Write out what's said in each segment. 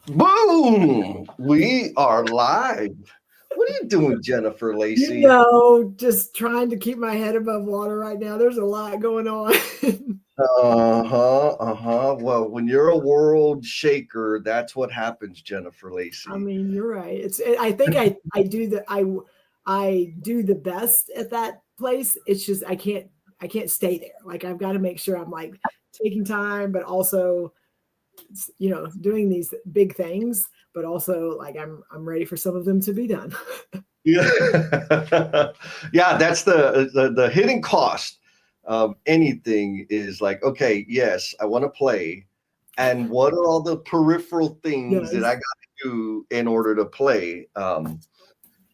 Boom! We are live. What are you doing, Jennifer Lacey? Just trying to keep my head above water right now. There's a lot going on. Well, when you're a world shaker, that's what happens, Jennifer I Lacey. mean, you're right. I think I do the best at that place. It's just I can't stay there. Like I've got to make sure I'm like taking time, but also doing these big things, but also like I'm ready for some of them to be done. Yeah, yeah. That's the hidden cost of anything is like, okay, yes, I want to play, and what are all the peripheral things that Yes. I got to do in order to play?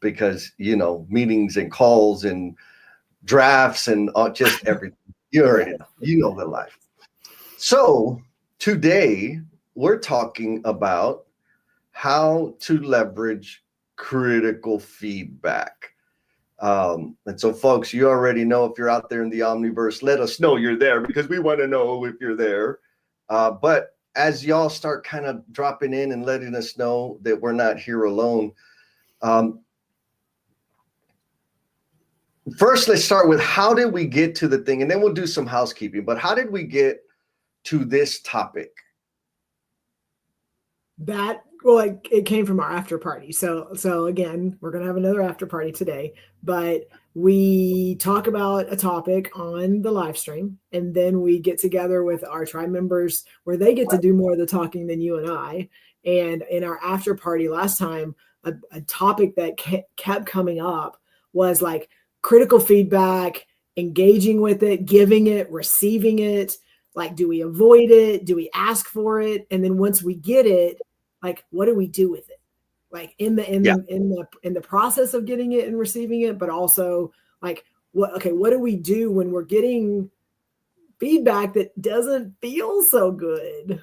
Because meetings and calls and drafts and just everything. You Yeah. already know. You know the life. So today we're talking about how to leverage critical feedback. And so, folks, you already know if you're out there in the Omniverse, let us know you're there because we want to know if you're there. But as y'all start kind of dropping in and letting us know that we're not here alone, um, first, let's start with how did we get to the thing, and then we'll do some housekeeping. But how did we get to this topic? It came from our after party. So again, we're gonna have another after party today, but we talk about a topic on the live stream, and then we get together with our tribe members where they get to do more of the talking than you and I. And in our after party last time, a topic that kept coming up was like critical feedback, engaging with it, giving it, receiving it. Like, do we avoid it? Do we ask for it? And then once we get it, like, what do we do with it? Like Yeah. in the process of getting it and receiving it, but also like what do we do when we're getting feedback that doesn't feel so good?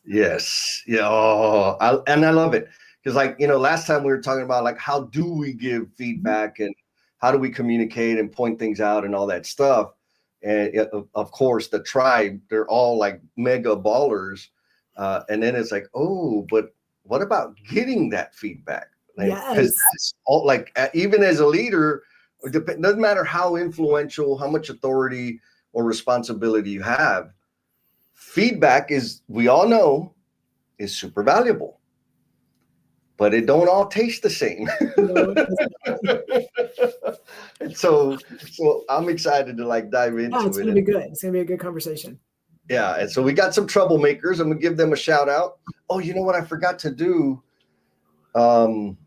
Yes. Yeah. And I love it because, like, last time we were talking about like how do we give feedback and how do we communicate and point things out and all that stuff. And of course, the tribe, they're all like mega ballers. And then it's like, oh, but what about getting that feedback? Like, because Yes. that's all like, even as a leader, it doesn't matter how influential, how much authority or responsibility you have. Feedback is, we all know, is super valuable, but it don't all taste the same. No, And so I'm excited to like dive yeah, it's into it. gonna be And good. It's gonna be a good conversation. yeah, and so we got some troublemakers. I'm gonna give them a shout out. Oh, you know what I forgot to do? Um,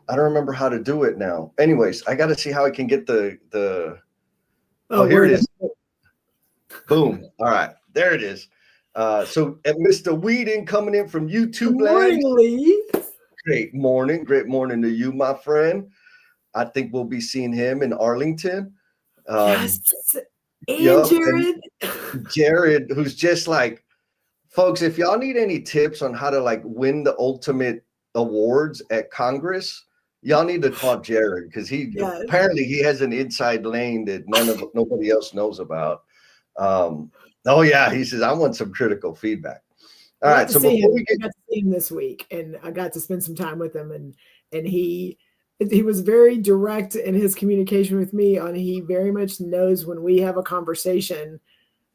I don't remember how to do it now. Anyways, I got to see how I can get the. Oh, Oh, here it word. is. Boom. All right, there it is. So Mr. Whedon coming in from Good YouTube land. morning, Lee. Great morning. Great morning to you, my friend. I think we'll be seeing him in Arlington. Yes. Um, And yep. And Jared. Jared, who's just like, folks, if y'all need any tips on how to like win the ultimate awards at Congress, y'all need to call Jared because he Yes. apparently he has an inside lane that nobody else knows about. Oh yeah, he says I want some critical feedback. All I got right, to so see before him. we I get got to see him this week, and I got to spend some time with him, and he was very direct in his communication with me. On he very much knows when we have a conversation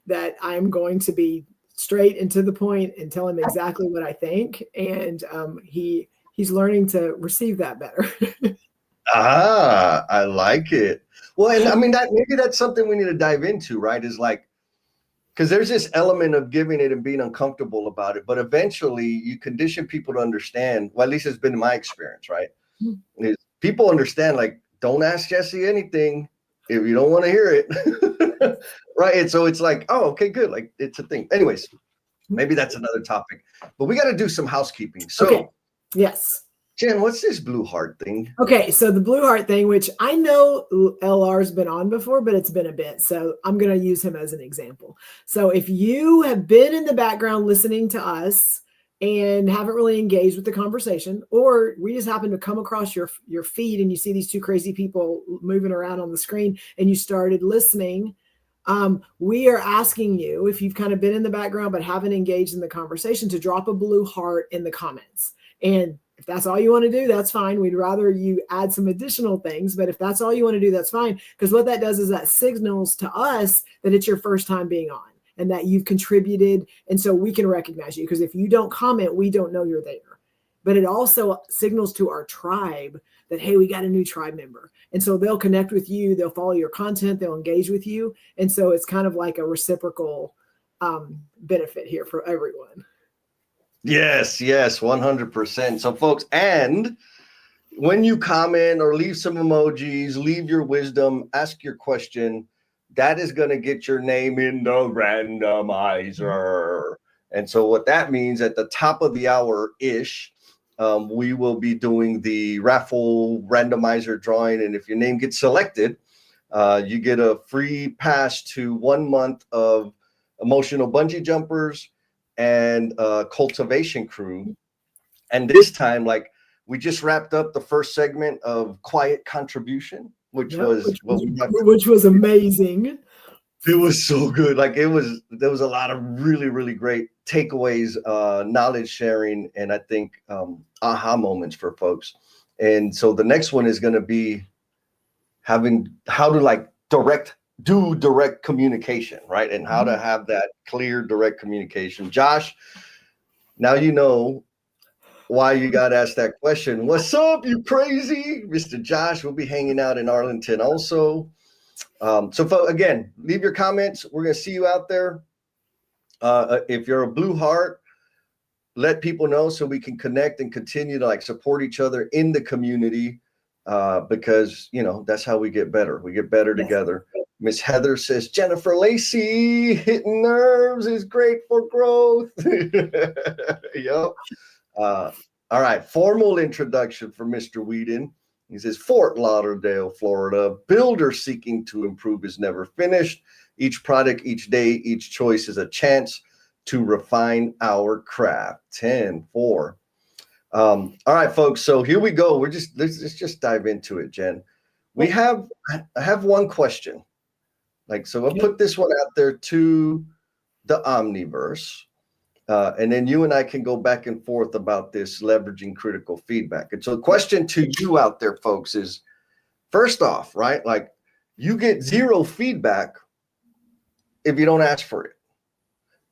that I'm going to be straight and to the point and tell him exactly what I think, and he's learning to receive that better. I like it. Well, and I mean that maybe that's something we need to dive into, right? Is like because there's this element of giving it and being uncomfortable about it, but eventually you condition people to understand. Well, at least it's been my experience, right? Is people understand like don't ask Jesse anything if you don't want to hear it, right? And so it's like, oh, okay, good, like it's a thing. Anyways, maybe that's another topic, but we got to do some housekeeping. Okay. So, Yes. Jen, what's this blue heart thing? Okay, so the Blue Heart thing, which I know LR's been on before, but it's been a bit. So I'm going to use him as an example. So if you have been in the background listening to us and haven't really engaged with the conversation, or we just happen to come across your feed and you see these two crazy people moving around on the screen and you started listening, We are asking you, if you've kind of been in the background but haven't engaged in the conversation, to drop a blue heart in the comments. And if that's all you want to do, that's fine. We'd rather you add some additional things, but if that's all you want to do, that's fine. Because what that does is that signals to us that it's your first time being on and that you've contributed. And so we can recognize you, because if you don't comment, we don't know you're there. But it also signals to our tribe that, hey, we got a new tribe member. And so they'll connect with you. They'll follow your content. They'll engage with you. And so it's kind of like a reciprocal benefit here for everyone. Yes, 100%. So folks, and when you comment or leave some emojis, leave your wisdom, ask your question, that is going to get your name in the randomizer. And so what that means, at the top of the hour-ish, we will be doing the raffle randomizer drawing. And if your name gets selected, you get a free pass to 1 month of Emotional Bungee Jumpers and Cultivation Crew. And this time, like, we just wrapped up the first segment of Quiet Contribution, which was amazing. It was so good. Like, there was a lot of really, really great takeaways, knowledge sharing, and I think aha moments for folks. And so the next one is going to be having how to like do direct communication, right? And how to have that clear, direct communication. Josh, now you know why you got asked that question. What's up, you crazy? Mr. Josh will be hanging out in Arlington also. So again, leave your comments. We're going to see you out there. If you're a blue heart, let people know so we can connect and continue to like support each other in the community, because, you know, that's how we get better. We get better together. Miss Heather says, Jennifer Lacey, hitting nerves is great for growth. Yep. All right. Formal introduction for Mr. Whedon. He says, Fort Lauderdale, Florida. Builder seeking to improve is never finished. Each product, each day, each choice is a chance to refine our craft. 10-4. All right, folks. So here we go. Let's just dive into it, Jen. I have one question. So I'll put this one out there to the Omniverse. And then you and I can go back and forth about this leveraging critical feedback. And so the question to you out there, folks, is, first off, right? Like, you get zero feedback if you don't ask for it.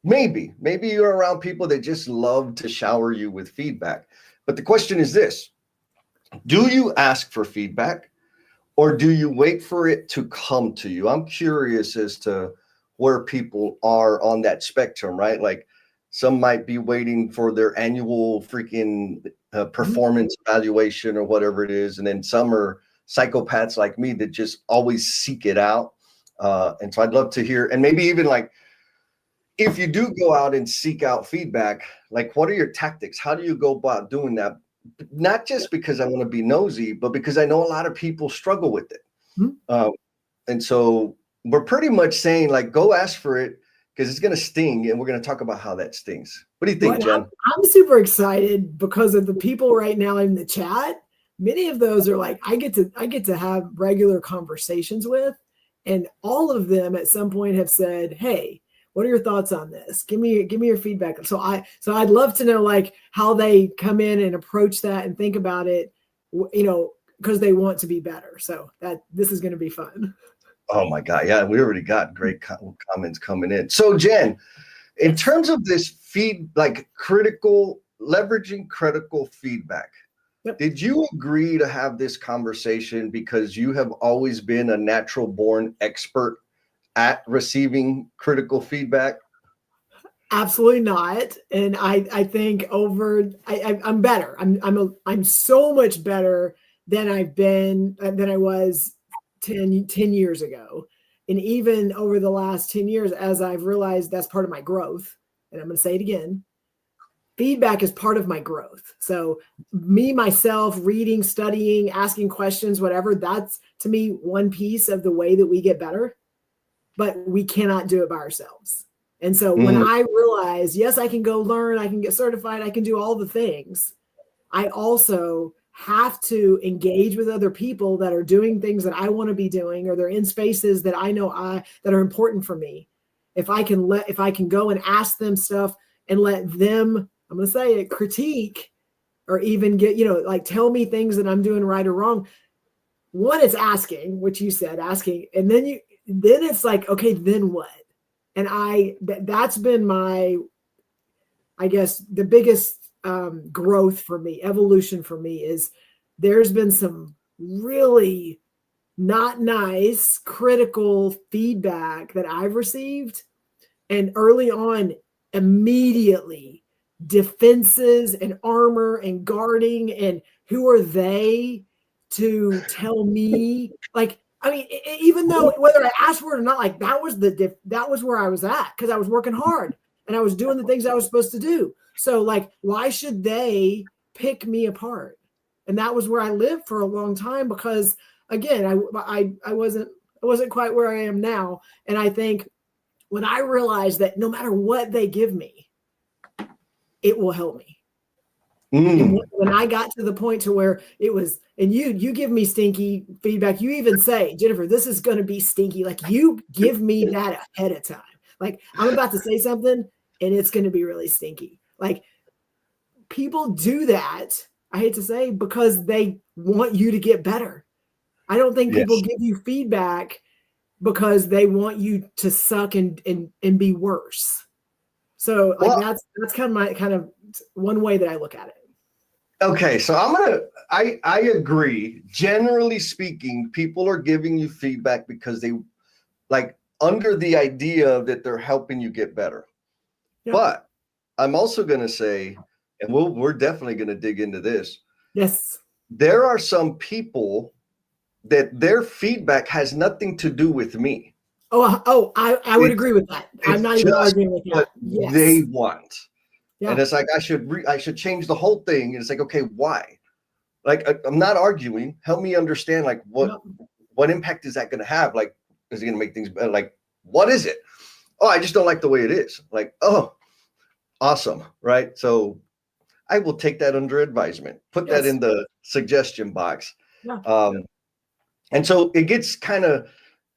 Maybe you're around people that just love to shower you with feedback. But the question is this: do you ask for feedback, or do you wait for it to come to you? I'm curious as to where people are on that spectrum, right? Like, some might be waiting for their annual freaking performance evaluation or whatever it is. And then some are psychopaths like me that just always seek it out. And so I'd love to hear, and maybe even like, if you do go out and seek out feedback, like, what are your tactics? How do you go about doing that? Not just because I want to be nosy, but because I know a lot of people struggle with it. And so we're pretty much saying, like, go ask for it, because it's going to sting, and we're going to talk about how that stings. What do you think, Jen? I'm super excited because of the people right now in the chat. Many of those are like, I get to have regular conversations with, and all of them at some point have said, hey, what are your thoughts on this? Give me your feedback. So I'd love to know, like, how they come in and approach that and think about it, you know, because they want to be better. So this is going to be fun. Oh my God. Yeah. We already got great comments coming in. So Jen, in terms of this leveraging critical feedback, did you agree to have this conversation because you have always been a natural born expert at receiving critical feedback? Absolutely not. And I think I'm better. I'm so much better than I was 10 years ago. And even over the last 10 years, as I've realized that's part of my growth, and I'm going to say it again, feedback is part of my growth. So me, myself, reading, studying, asking questions, whatever, that's to me one piece of the way that we get better, but we cannot do it by ourselves. And so when I realize, yes, I can go learn, I can get certified, I can do all the things, I also have to engage with other people that are doing things that I want to be doing, or they're in spaces that I know that are important for me. If I can go and ask them stuff and let them, I'm going to say it, critique, or even get, like tell me things that I'm doing right or wrong. One, it's asking, which you said, asking, and then it's like, okay, then what? And that's been my, I guess, the biggest growth for me, evolution for me, is there's been some really not nice, critical feedback that I've received. And early on, immediately defenses and armor and guarding, and who are they to tell me? Like, I mean, even though whether I asked for it or not, like that was where I was at, because I was working hard and I was doing the things I was supposed to do. So like, why should they pick me apart? And that was where I lived for a long time, because again, I wasn't quite where I am now. And I think when I realized that no matter what they give me, it will help me. And when I got to the point to where it was, and you give me stinky feedback, you even say, Jennifer, this is going to be stinky. Like, you give me that ahead of time. Like, I'm about to say something and it's going to be really stinky. Like, people do that, I hate to say, because they want you to get better. I don't think people give you feedback because they want you to suck and be worse. So like, that's kind of one way that I look at it. Okay, so I agree. Generally speaking, people are giving you feedback because they like under the idea that they're helping you get better. Yeah. But I'm also going to say, and we're definitely going to dig into this. Yes. There are some people that their feedback has nothing to do with me. I would agree with that. I'm not even arguing with that. Yes. They want. Yeah. And it's like, I should change the whole thing. And it's like, okay, why? Like, I'm not arguing. Help me understand, like, what impact is that going to have? Like, is it going to make things better? Like, what is it? Oh, I just don't like the way it is. Like, oh, awesome. Right. So I will take that under advisement, put that in the suggestion box. Yeah. And so it gets kind of,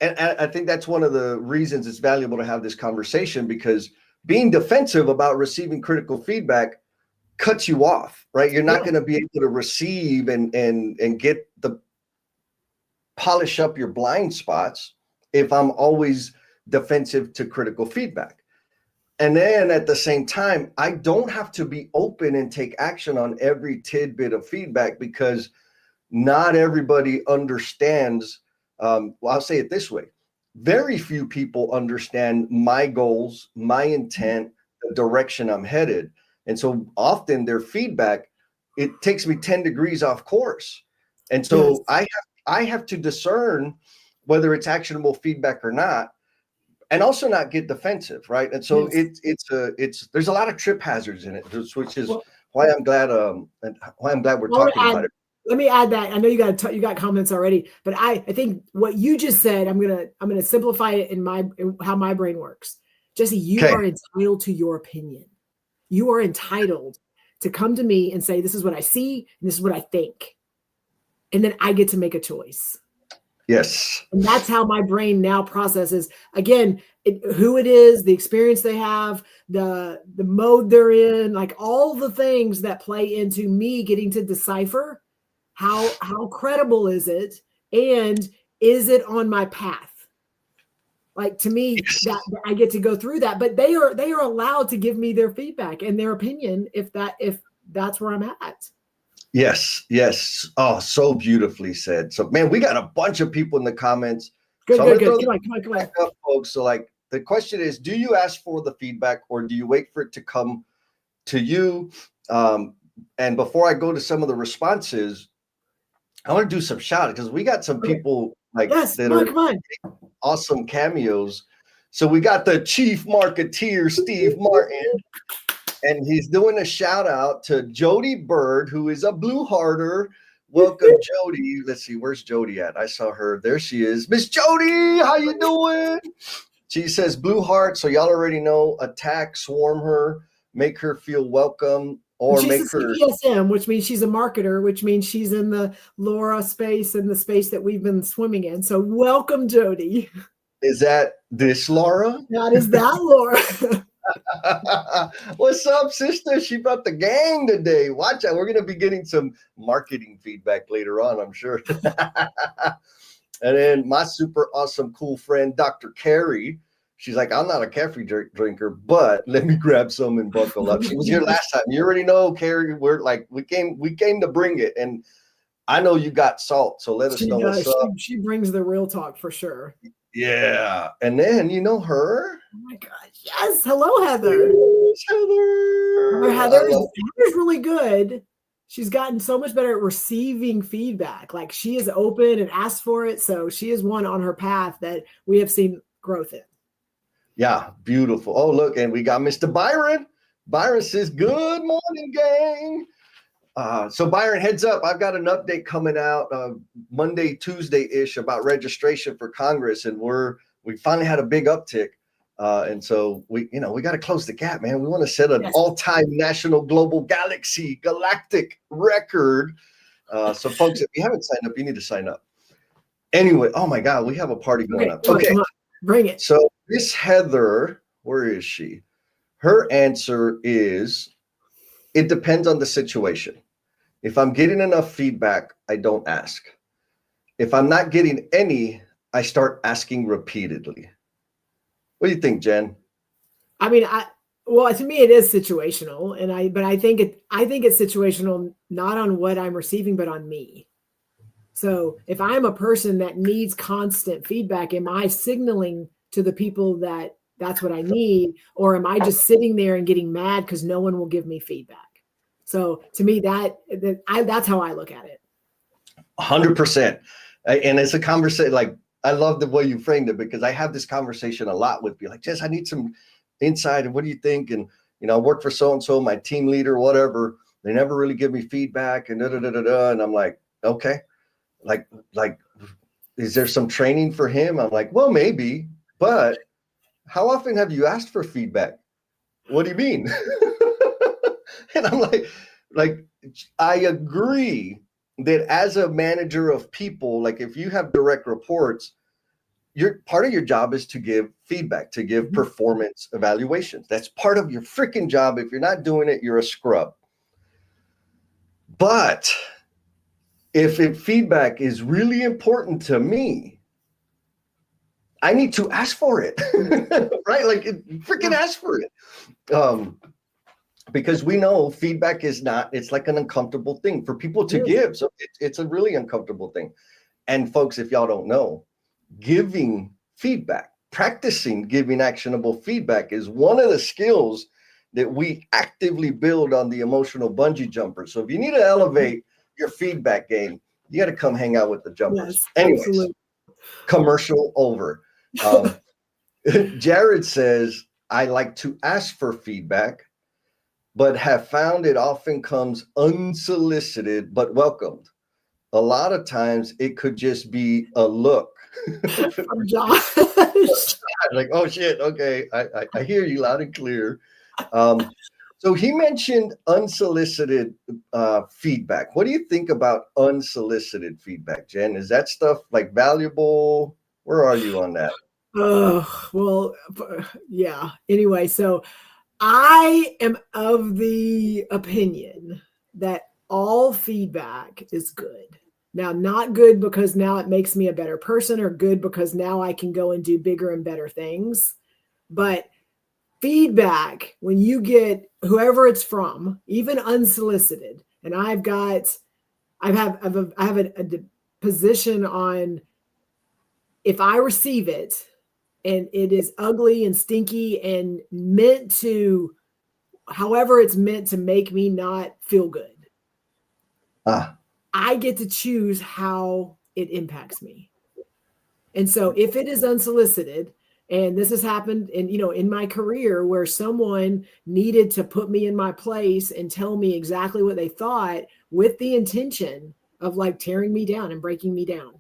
and I think that's one of the reasons it's valuable to have this conversation, because being defensive about receiving critical feedback cuts you off, right? You're not going to be able to receive and get the polish up your blind spots if I'm always defensive to critical feedback. And then at the same time, I don't have to be open and take action on every tidbit of feedback, because not everybody understands. Well, I'll say it this way. Very few people understand my goals, my intent, the direction I'm headed. And so often their feedback, it takes me 10 degrees off course. And so I have to discern whether it's actionable feedback or not, and also not get defensive, right? And so there's a lot of trip hazards in it, which is why I'm glad we're talking about it. Let me add that. I know you got comments already, but I think what you just said, I'm gonna simplify it in how my brain works. Jesse, you are entitled to your opinion. You are entitled to come to me and say, this is what I see and this is what I think, and then I get to make a choice. Yes. And that's how my brain now processes, again, who it is, the experience they have, the mode they're in, like all the things that play into me getting to decipher how credible is it, and is it on my path? Like, to me, that I get to go through that, but they are allowed to give me their feedback and their opinion if that's where I'm at. Yes. Oh, so beautifully said. So, man, we got a bunch of people in the comments. Good. Come on. Up, folks. So, like, the question is, do you ask for the feedback or do you wait for it to come to you? And before I go to some of the responses, I want to do some shout out, because we got some people that are awesome cameos. So we got the chief marketeer, Steve Martin. And he's doing a shout out to Jody Bird, who is a Blue Hearter. Welcome, Jody. Let's see, where's Jody at? I saw her. There she is. Miss Jody, how you doing? She says Blue Heart. So y'all already know, attack, swarm her, make her feel welcome. or she's make a her. CPSM, which means she's a marketer, which means she's in the Laura space and the space that we've been swimming in. So welcome, Jody. Is that this Laura? That is that Laura. What's up, sister? She brought the gang today. Watch out. We're going to be getting some marketing feedback later on, I'm sure. And then my super awesome, cool friend, Dr. Carrie. She's like, I'm not a coffee drinker, but let me grab some and buckle up. She was here last time. You already know, Carrie. We're like, we came to bring it. And I know you got salt, so let us know what's up. She brings the real talk for sure. Yeah. And then you know her. Oh my gosh. Yes. Hello, Heather. Yes, Heather. Heather's really good. She's gotten so much better at receiving feedback. Like she is open and asks for it. So she is one on her path that we have seen growth in. Yeah, beautiful. Oh, look, and we got Mr. Byron. Byron says, good morning, gang. So Byron, heads up. I've got an update coming out Monday, Tuesday-ish about registration for Congress. And we finally had a big uptick. And so we got to close the gap, man. We want to set an all-time national global galactic record. So folks, if you haven't signed up, you need to sign up. Anyway, oh my God, we have a party going up. Okay, come on, bring it. So this Heather, where is she? Her answer is, it depends on the situation. If I'm getting enough feedback, I don't ask. If I'm not getting any, I start asking repeatedly. What do you think, Jen? I mean, to me it is situational, but I think it's situational not on what I'm receiving, but on me. So if I'm a person that needs constant feedback, am I signaling to the people that that's what I need, or am I just sitting there and getting mad because no one will give me feedback? So to me, that's how I look at it. 100%. And it's a conversation. Like, I love the way you framed it, because I have this conversation a lot with people. Like, Jess, I need some insight. And what do you think? And, I work for so-and-so, my team leader, whatever. They never really give me feedback and And I'm like, okay, like, is there some training for him? I'm like, well, maybe, but how often have you asked for feedback? What do you mean? And I'm like, I agree that as a manager of people, like if you have direct reports, part of your job is to give feedback, to give performance evaluations. That's part of your freaking job. If you're not doing it, you're a scrub. But if feedback is really important to me, I need to ask for it, right? Like, freaking ask for it. Because we know feedback it's like an uncomfortable thing for people to give. So it's a really uncomfortable thing. And folks, if y'all don't know, giving feedback, practicing giving actionable feedback is one of the skills that we actively build on the emotional bungee jumper. So if you need to elevate your feedback game, you got to come hang out with the jumpers. Yes, anyways, absolutely. Commercial over. Jared says, I like to ask for feedback, but have found it often comes unsolicited but welcomed. A lot of times it could just be a look. From Josh. Like, oh shit, okay, I hear you loud and clear. So he mentioned unsolicited feedback. What do you think about unsolicited feedback, Jen? Is that stuff like valuable? Where are you on that? Well, yeah. Anyway, so I am of the opinion that all feedback is good. Now, not good because now it makes me a better person, or good because now I can go and do bigger and better things. But feedback, when you get whoever it's from, even unsolicited, and I have a position on, if I receive it and it is ugly and stinky and meant to, however it's meant to make me not feel good, I get to choose how it impacts me. And so if it is unsolicited, and this has happened in my career where someone needed to put me in my place and tell me exactly what they thought with the intention of like tearing me down and breaking me down.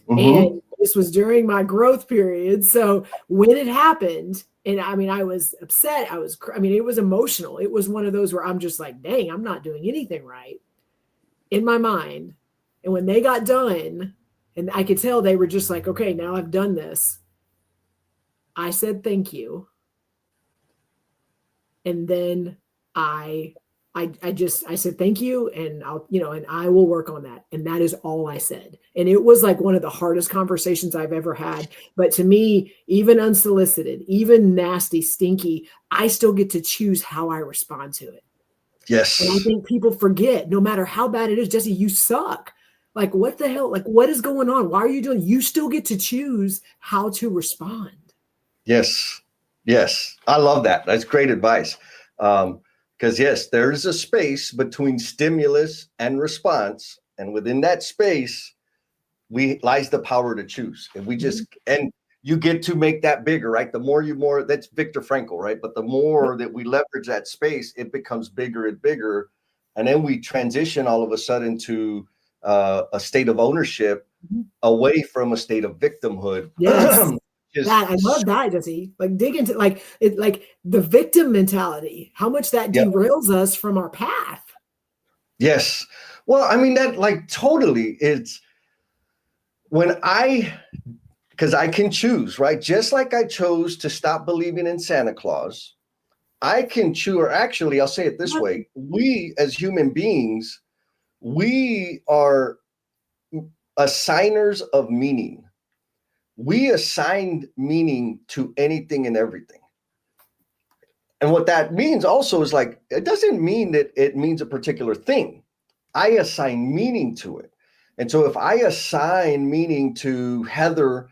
Mm-hmm. And This was during my growth period. So when it happened, and I mean, I was upset. It was emotional. It was one of those where I'm just like, dang, I'm not doing anything right in my mind. And when they got done, and I could tell they were just like, okay, now I've done this. I said, thank you. And then I said, thank you. And and I will work on that. And that is all I said. And it was like one of the hardest conversations I've ever had. But to me, even unsolicited, even nasty, stinky, I still get to choose how I respond to it. Yes. And I think people forget, no matter how bad it is, Jesse, you suck. Like, what the hell? Like, what is going on? Why are you doing? You still get to choose how to respond. Yes. Yes. I love that. That's great advice. Because yes, there is a space between stimulus and response. And within that space, lies the power to choose. And we just, and you get to make that bigger, right? The more, that's Viktor Frankl, right? But the more that we leverage that space, it becomes bigger and bigger. And then we transition all of a sudden to a state of ownership away from a state of victimhood. Yes. I love that, Jesse. Like dig into like the victim mentality, how much that derails us from our path. Yes. Well, I mean, that like totally, it's because I can choose, right? Just like I chose to stop believing in Santa Claus, I can choose, or actually, I'll say it this way. We as human beings, we are assigners of meaning. We assign meaning to anything and everything. And what that means also is like, it doesn't mean that it means a particular thing. I assign meaning to it. And so if I assign meaning to Heather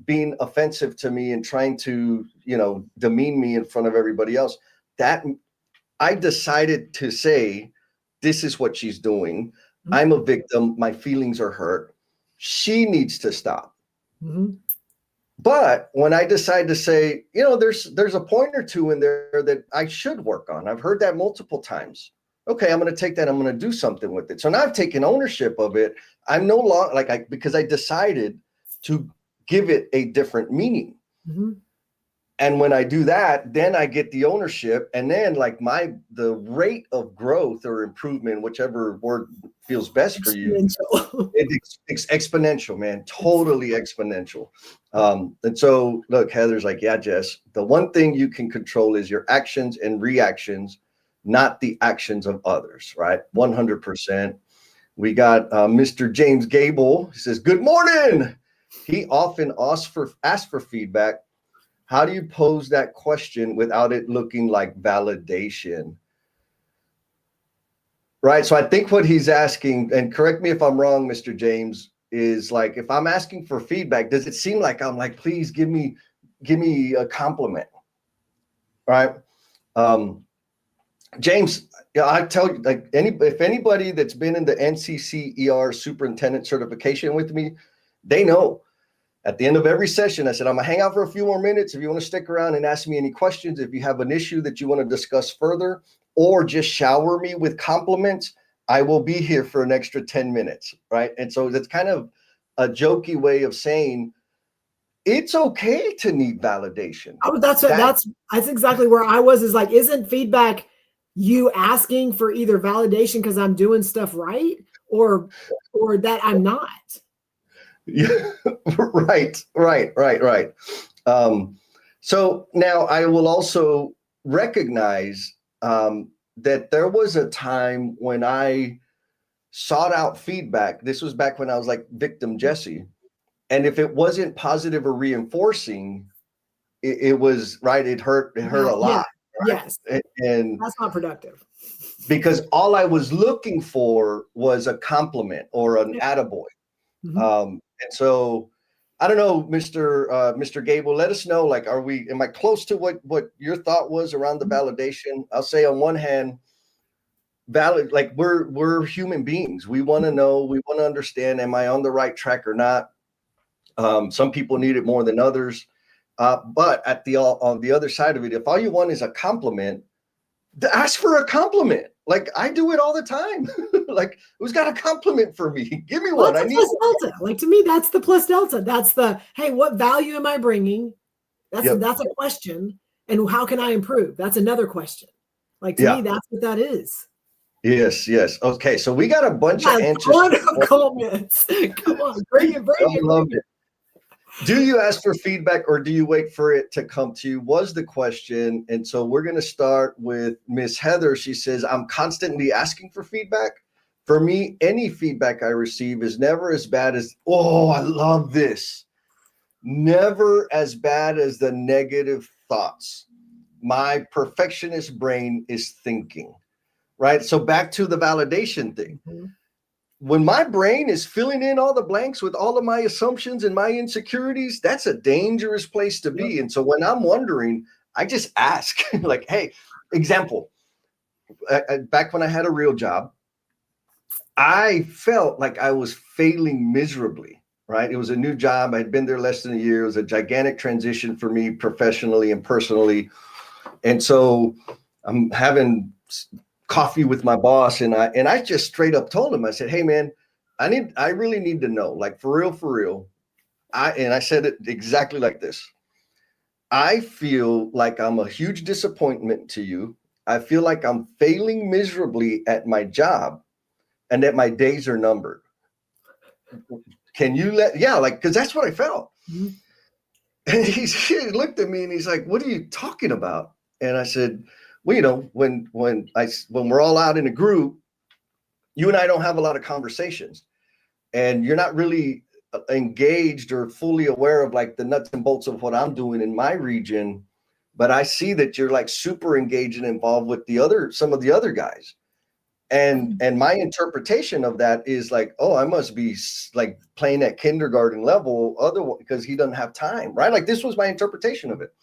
being offensive to me and trying to, demean me in front of everybody else, that I decided to say, this is what she's doing. I'm a victim. My feelings are hurt. She needs to stop. Mm-hmm. But when I decide to say, there's a point or two in there that I should work on. I've heard that multiple times. Okay, I'm going to take that. I'm going to do something with it. So now I've taken ownership of it. I'm no longer because I decided to give it a different meaning. Mm-hmm. And when I do that, then I get the ownership, and then the rate of growth or improvement, whichever word feels best for you, it's exponential, man, totally exponential. And so look, Heather's like, yeah, Jess, the one thing you can control is your actions and reactions, not the actions of others, right? 100%. We got Mr. James Gable. He says, good morning. He often asks for feedback. How do you pose that question without it looking like validation? Right. So I think what he's asking, and correct me if I'm wrong, Mr. James, is like, if I'm asking for feedback, does it seem like I'm like, please give me a compliment? Right. James, I tell you, like if anybody that's been in the NCCER superintendent certification with me, they know. At the end of every session, I said, I'm going to hang out for a few more minutes. If you want to stick around and ask me any questions, if you have an issue that you want to discuss further, or just shower me with compliments, I will be here for an extra 10 minutes, right? And so that's kind of a jokey way of saying it's okay to need validation. Oh, that's exactly where I was, is like, isn't feedback you asking for either validation because I'm doing stuff right or that I'm not? Yeah, right. So now I will also recognize that there was a time when I sought out feedback. This was back when I was like victim Jesse. And if it wasn't positive or reinforcing, it was right. It hurt a lot. Yeah. Right? Yes. And that's not productive. Because all I was looking for was a compliment or an attaboy. Mm-hmm. And so I don't know, Mr. Gable, let us know, like, am I close to what your thought was around the validation? I'll say on one hand, like we're human beings. We want to know, we want to understand, am I on the right track or not? Some people need it more than others. But on the other side of it, if all you want is a compliment, Ask for a compliment. Like I do it all the time. Like, who's got a compliment for me? Give me one. That's I a need plus delta. Like to me, that's the plus delta. That's the, hey, what value am I bringing? Yep. That's a question. And how can I improve? That's another question. Like to me, Yeah. that's what that is. Yes. Yes. Okay. So we got a bunch of answers. Comments. Come on, bring it. I loved it. Do you ask for feedback or do you wait for it to come to you? Was the question. And so we're going to start with Miss Heather. She says, I'm constantly asking for feedback. For me, any feedback I receive is never as bad as, oh, I love this. Never as bad as the negative thoughts. My perfectionist brain is thinking, right? So back to the validation thing. Mm-hmm. When my brain is filling in all the blanks with all of my assumptions and my insecurities, that's a dangerous place to be. And so when I'm wondering, I just ask, like, hey, example, back when I had a real job, I felt like I was failing miserably, right? It was a new job. I'd been there less than a year. It was a gigantic transition for me professionally and personally. And so I'm having coffee with my boss, and I just straight up told him, I said, hey man, I really need to know, like for real. I said it exactly like this. I feel like I'm a huge disappointment to you. I feel like I'm failing miserably at my job and that my days are numbered. Can you because that's what I felt. Mm-hmm. And he looked at me and he's like, what are you talking about? And I said, well, you know, when we're all out in a group, you and I don't have a lot of conversations, and you're not really engaged or fully aware of like the nuts and bolts of what I'm doing in my region. But I see that you're like super engaged and involved with some of the other guys. And my interpretation of that is like, oh, I must be like playing at kindergarten level, because he doesn't have time, right? Like this was my interpretation of it.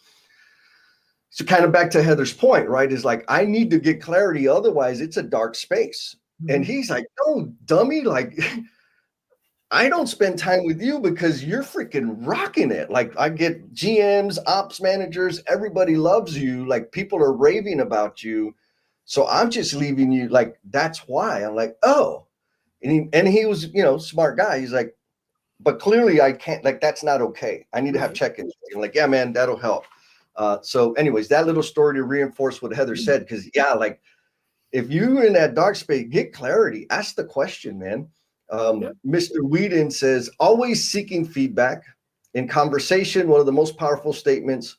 So kind of back to Heather's point, right, is like, I need to get clarity. Otherwise it's a dark space. Mm-hmm. And he's like, no, dummy. Like, I don't spend time with you because you're freaking rocking it. Like I get GMs, ops managers, everybody loves you. Like people are raving about you. So I'm just leaving you. Like, that's why. I'm like, oh, and he was, smart guy. He's like, but clearly I can't, like, that's not okay. I need to have check-ins. I'm like, yeah, man, that'll help. So anyways, that little story to reinforce what Heather said, because like if you're in that dark space, get clarity, ask the question, man. Mr. Whedon says, always seeking feedback in conversation. One of the most powerful statements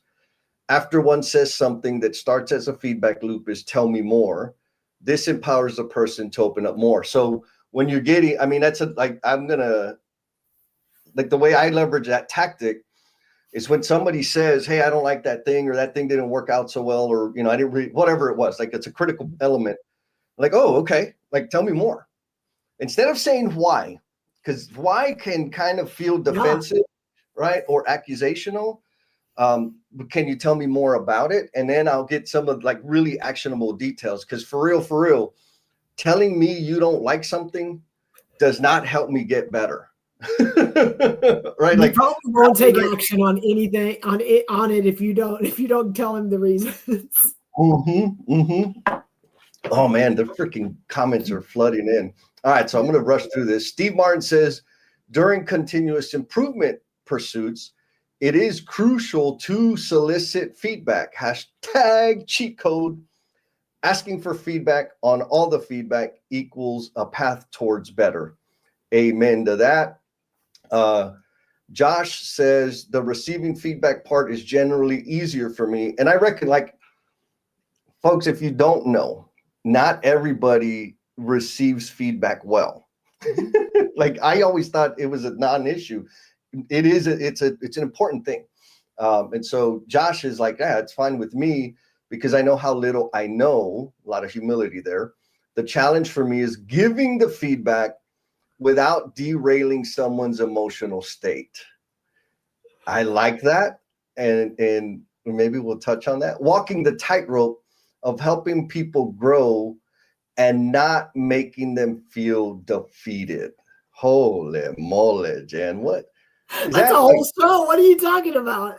after one says something that starts as a feedback loop is tell me more. This empowers the person to open up more. So when you're getting, I mean, that's I'm going to, like the way I leverage that tactic is when somebody says, hey, I don't like that thing, or that thing didn't work out so well, or, I didn't read, whatever it was, like it's a critical element. Like, oh, okay. Like, tell me more. Instead of saying why, because why can kind of feel defensive, right? Or accusational. Can you tell me more about it? And then I'll get some of like really actionable details. Because for real, telling me you don't like something does not help me get better. Right? You like probably won't take action on anything on it if you don't tell him the reasons. Oh man, the freaking comments are flooding in. All right, so I'm going to rush through this. Steve Martin says, during continuous improvement pursuits, it is crucial to solicit feedback. # cheat code. Asking for feedback on all the feedback equals a path towards better. Amen to that. Josh says the receiving feedback part is generally easier for me. And I reckon, like, folks, if you don't know, not everybody receives feedback well. Like I always thought it was a non-issue. It is. It's an important thing. And so Josh is like, yeah, it's fine with me because I know how little I know. A lot of humility there. The challenge for me is giving the feedback without derailing someone's emotional state. I like that. And maybe we'll touch on that. Walking the tightrope of helping people grow and not making them feel defeated. Holy moly, Jen. What? That's a whole show. What are you talking about?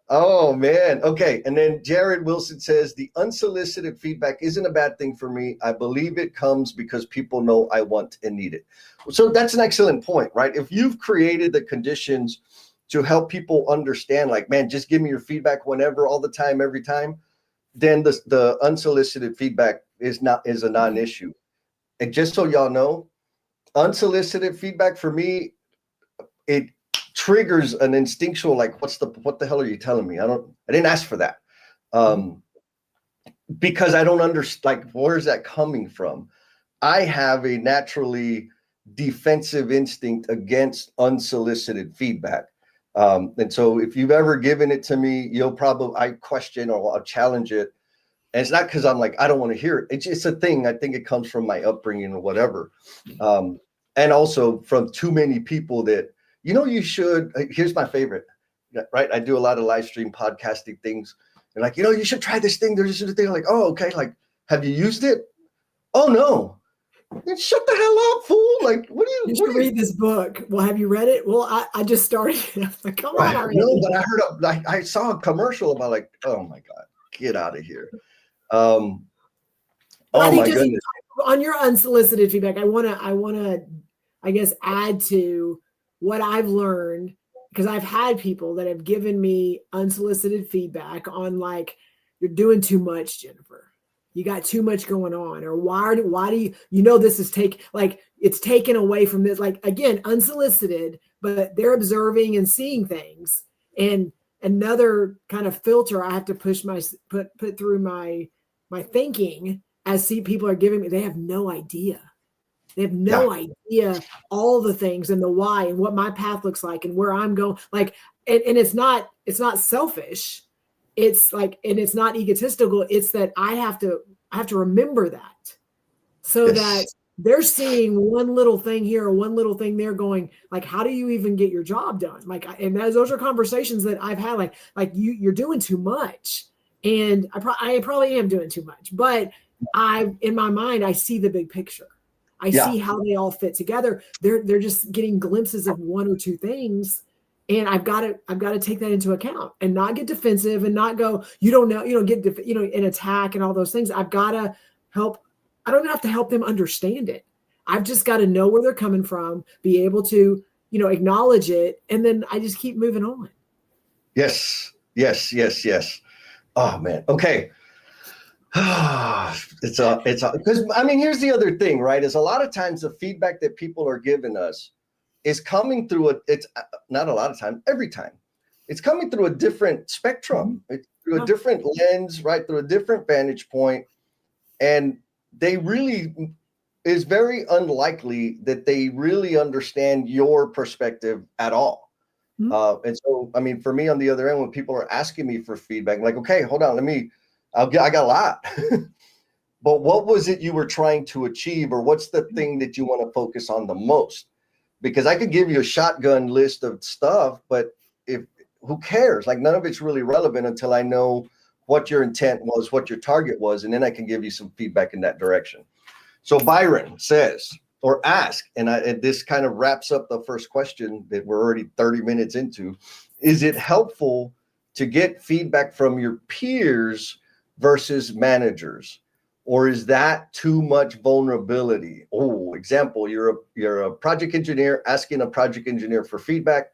Oh man. Okay. And then Jared Wilson says the unsolicited feedback isn't a bad thing for me. I believe it comes because people know I want and need it. So that's an excellent point, right? If you've created the conditions to help people understand, like, man, just give me your feedback whenever, all the time, every time, then the unsolicited feedback is a non-issue. And just so y'all know, unsolicited feedback for me, it triggers an instinctual, like, what the hell are you telling me? I didn't ask for that. Because I don't understand, like, where's that coming from? I have a naturally defensive instinct against unsolicited feedback. And so if you've ever given it to me, I question or I'll challenge it. And it's not because I'm like, I don't want to hear it. It's a thing. I think it comes from my upbringing or whatever. And also from too many people that, you should, here's my favorite, right? I do a lot of live stream podcasting things. They're like, you should try this thing. There's a thing. Like, oh, okay. Like, have you used it? Oh, no. Then shut the hell up, fool. Like, you should read this book. Well, have you read it? Well, I just started. Like, come on. Already. No, but I saw a commercial about, like, oh my God, get out of here. Oh my goodness. On your unsolicited feedback, I want to, I guess, add to what I've learned, because I've had people that have given me unsolicited feedback on, like, you're doing too much, Jennifer. You got too much going on, or why do you, this is it's taken away from this, like, again, unsolicited, but they're observing and seeing things. And another kind of filter I have to put through my thinking as people are giving me, they have no idea. They have no idea all the things and the why and what my path looks like and where I'm going. Like, and it's not selfish. It's like, and it's not egotistical. It's that I have to remember that, so that they're seeing one little thing here or one little thing there, going, like, how do you even get your job done? Like, and those are conversations that I've had, like you're doing too much. And I probably am doing too much, but in my mind, I see the big picture. I see how they all fit together. They're just getting glimpses of one or two things. And I've got to take that into account and not get defensive and not go, you don't know, get an attack and all those things. I've got to help. I don't have to help them understand it. I've just got to know where they're coming from, be able to, acknowledge it. And then I just keep moving on. Yes. Oh man. Okay. It's because here's the other thing, right? Is a lot of times the feedback that people are giving us is coming through it's not a lot of time, every time it's coming through a different spectrum, it's through a different lens, right? Through a different vantage point. And is very unlikely that they really understand your perspective at all. And so, for me on the other end, when people are asking me for feedback, I'm like, okay, hold on, I got a lot, but what was it you were trying to achieve? Or what's the thing that you want to focus on the most? Because I could give you a shotgun list of stuff, but who cares? Like, none of it's really relevant until I know what your intent was, what your target was, and then I can give you some feedback in that direction. So Byron says, or ask, and this kind of wraps up the first question that we're already 30 minutes into. Is it helpful to get feedback from your peers versus managers? Or is that too much vulnerability? Oh, example, you're a project engineer asking a project engineer for feedback.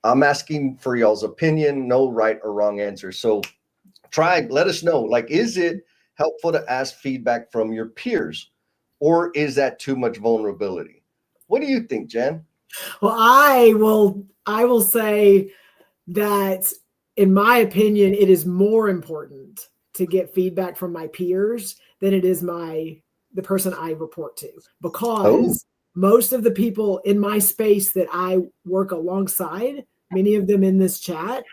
I'm asking for y'all's opinion, no right or wrong answer. So let us know, like, is it helpful to ask feedback from your peers, or is that too much vulnerability? What do you think, Jen? Well, I will say that, in my opinion, it is more important to get feedback from my peers than it is the person I report to, because most of the people in my space that I work alongside, many of them in this chat,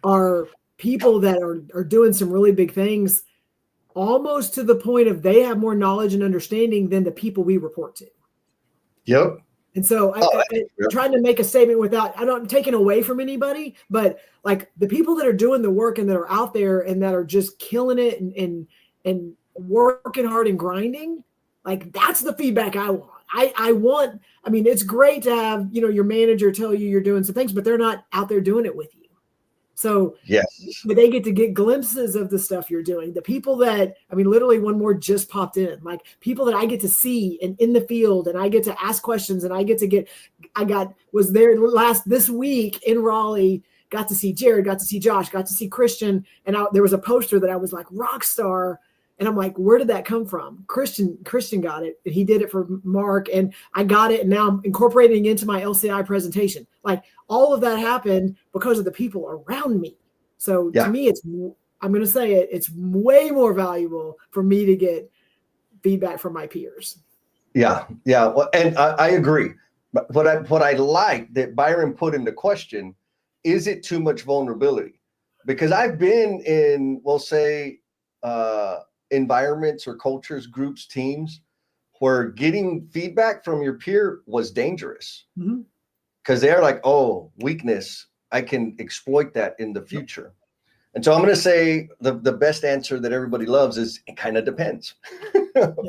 are people that are doing some really big things, almost to the point of they have more knowledge and understanding than the people we report to. Yep. And so I'm trying to make a statement without, I'm taking away from anybody, but like the people that are doing the work and that are out there and that are just killing it and working hard and grinding, like, that's the feedback I want. I want, it's great to have, your manager tell you you're doing some things, but they're not out there doing it with you. So Yes. they get to get glimpses of the stuff you're doing. The people that, I mean, literally one more just popped in, like people that I get to see and in the field, and I get to ask questions, and was there this week in Raleigh, got to see Jared, got to see Josh, got to see Christian. And there was a poster that I was like, rock star. And I'm like, where did that come from? Christian got it. He did it for Mark, and I got it. And now I'm incorporating it into my LCI presentation. Like all of that happened because of the people around me. So to me, I'm going to say it's way more valuable for me to get feedback from my peers. Yeah. Well, and I agree. But what I like that Byron put into question, is it too much vulnerability? Because I've been in, we'll say, environments or cultures, groups, teams, where getting feedback from your peer was dangerous because they're like, oh, weakness, I can exploit that in the future. And so I'm going to say the best answer that everybody loves is it kind of depends,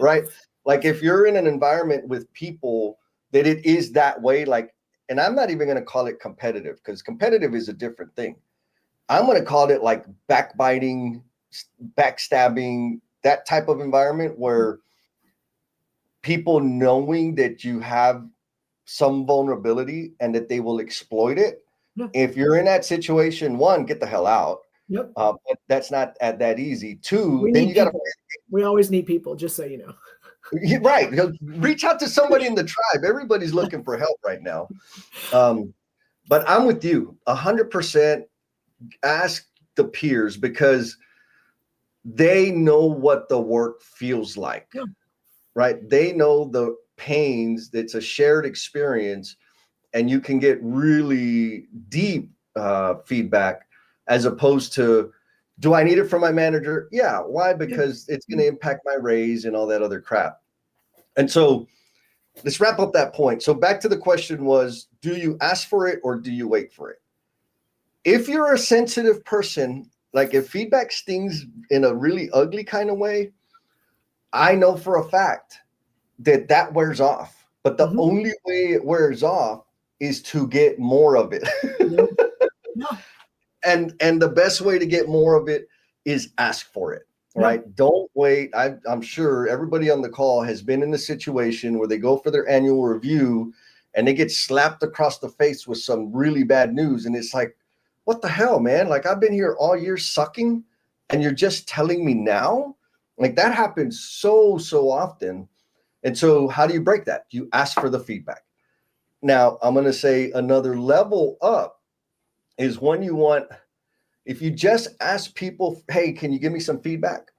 right? Like if you're in an environment with people that it is that way, like, and I'm not even going to call it competitive, because competitive is a different thing. I'm going to call it like backbiting, backstabbing, that type of environment where people knowing that you have some vulnerability and that they will exploit it. Yeah. If you're in that situation, one, get the hell out. Yep. But that's not that easy. Two, then you got to. We always need people, just so you know. Right. Reach out to somebody in the tribe. Everybody's looking for help right now. But I'm with you 100%. Ask the peers, because they know what the work feels like, right? They know the pains. It's a shared experience, and you can get really deep feedback, as opposed to, do I need it from my manager? Yeah. Why? Because it's going to impact my raise and all that other crap. And so let's wrap up that point. So back to the question was, do you ask for it or do you wait for it? If you're a sensitive person, like if feedback stings in a really ugly kind of way, I know for a fact that wears off. But the only way it wears off is to get more of it. And the best way to get more of it is ask for it, right? Don't wait. I'm sure everybody on the call has been in a situation where they go for their annual review and they get slapped across the face with some really bad news. And it's like, what the hell, man? Like, I've been here all year sucking, and you're just telling me now? Like, that happens so often. And so how do you break that? You ask for the feedback. Now, I'm going to say another level up is when you want, if you just ask people, hey, can you give me some feedback?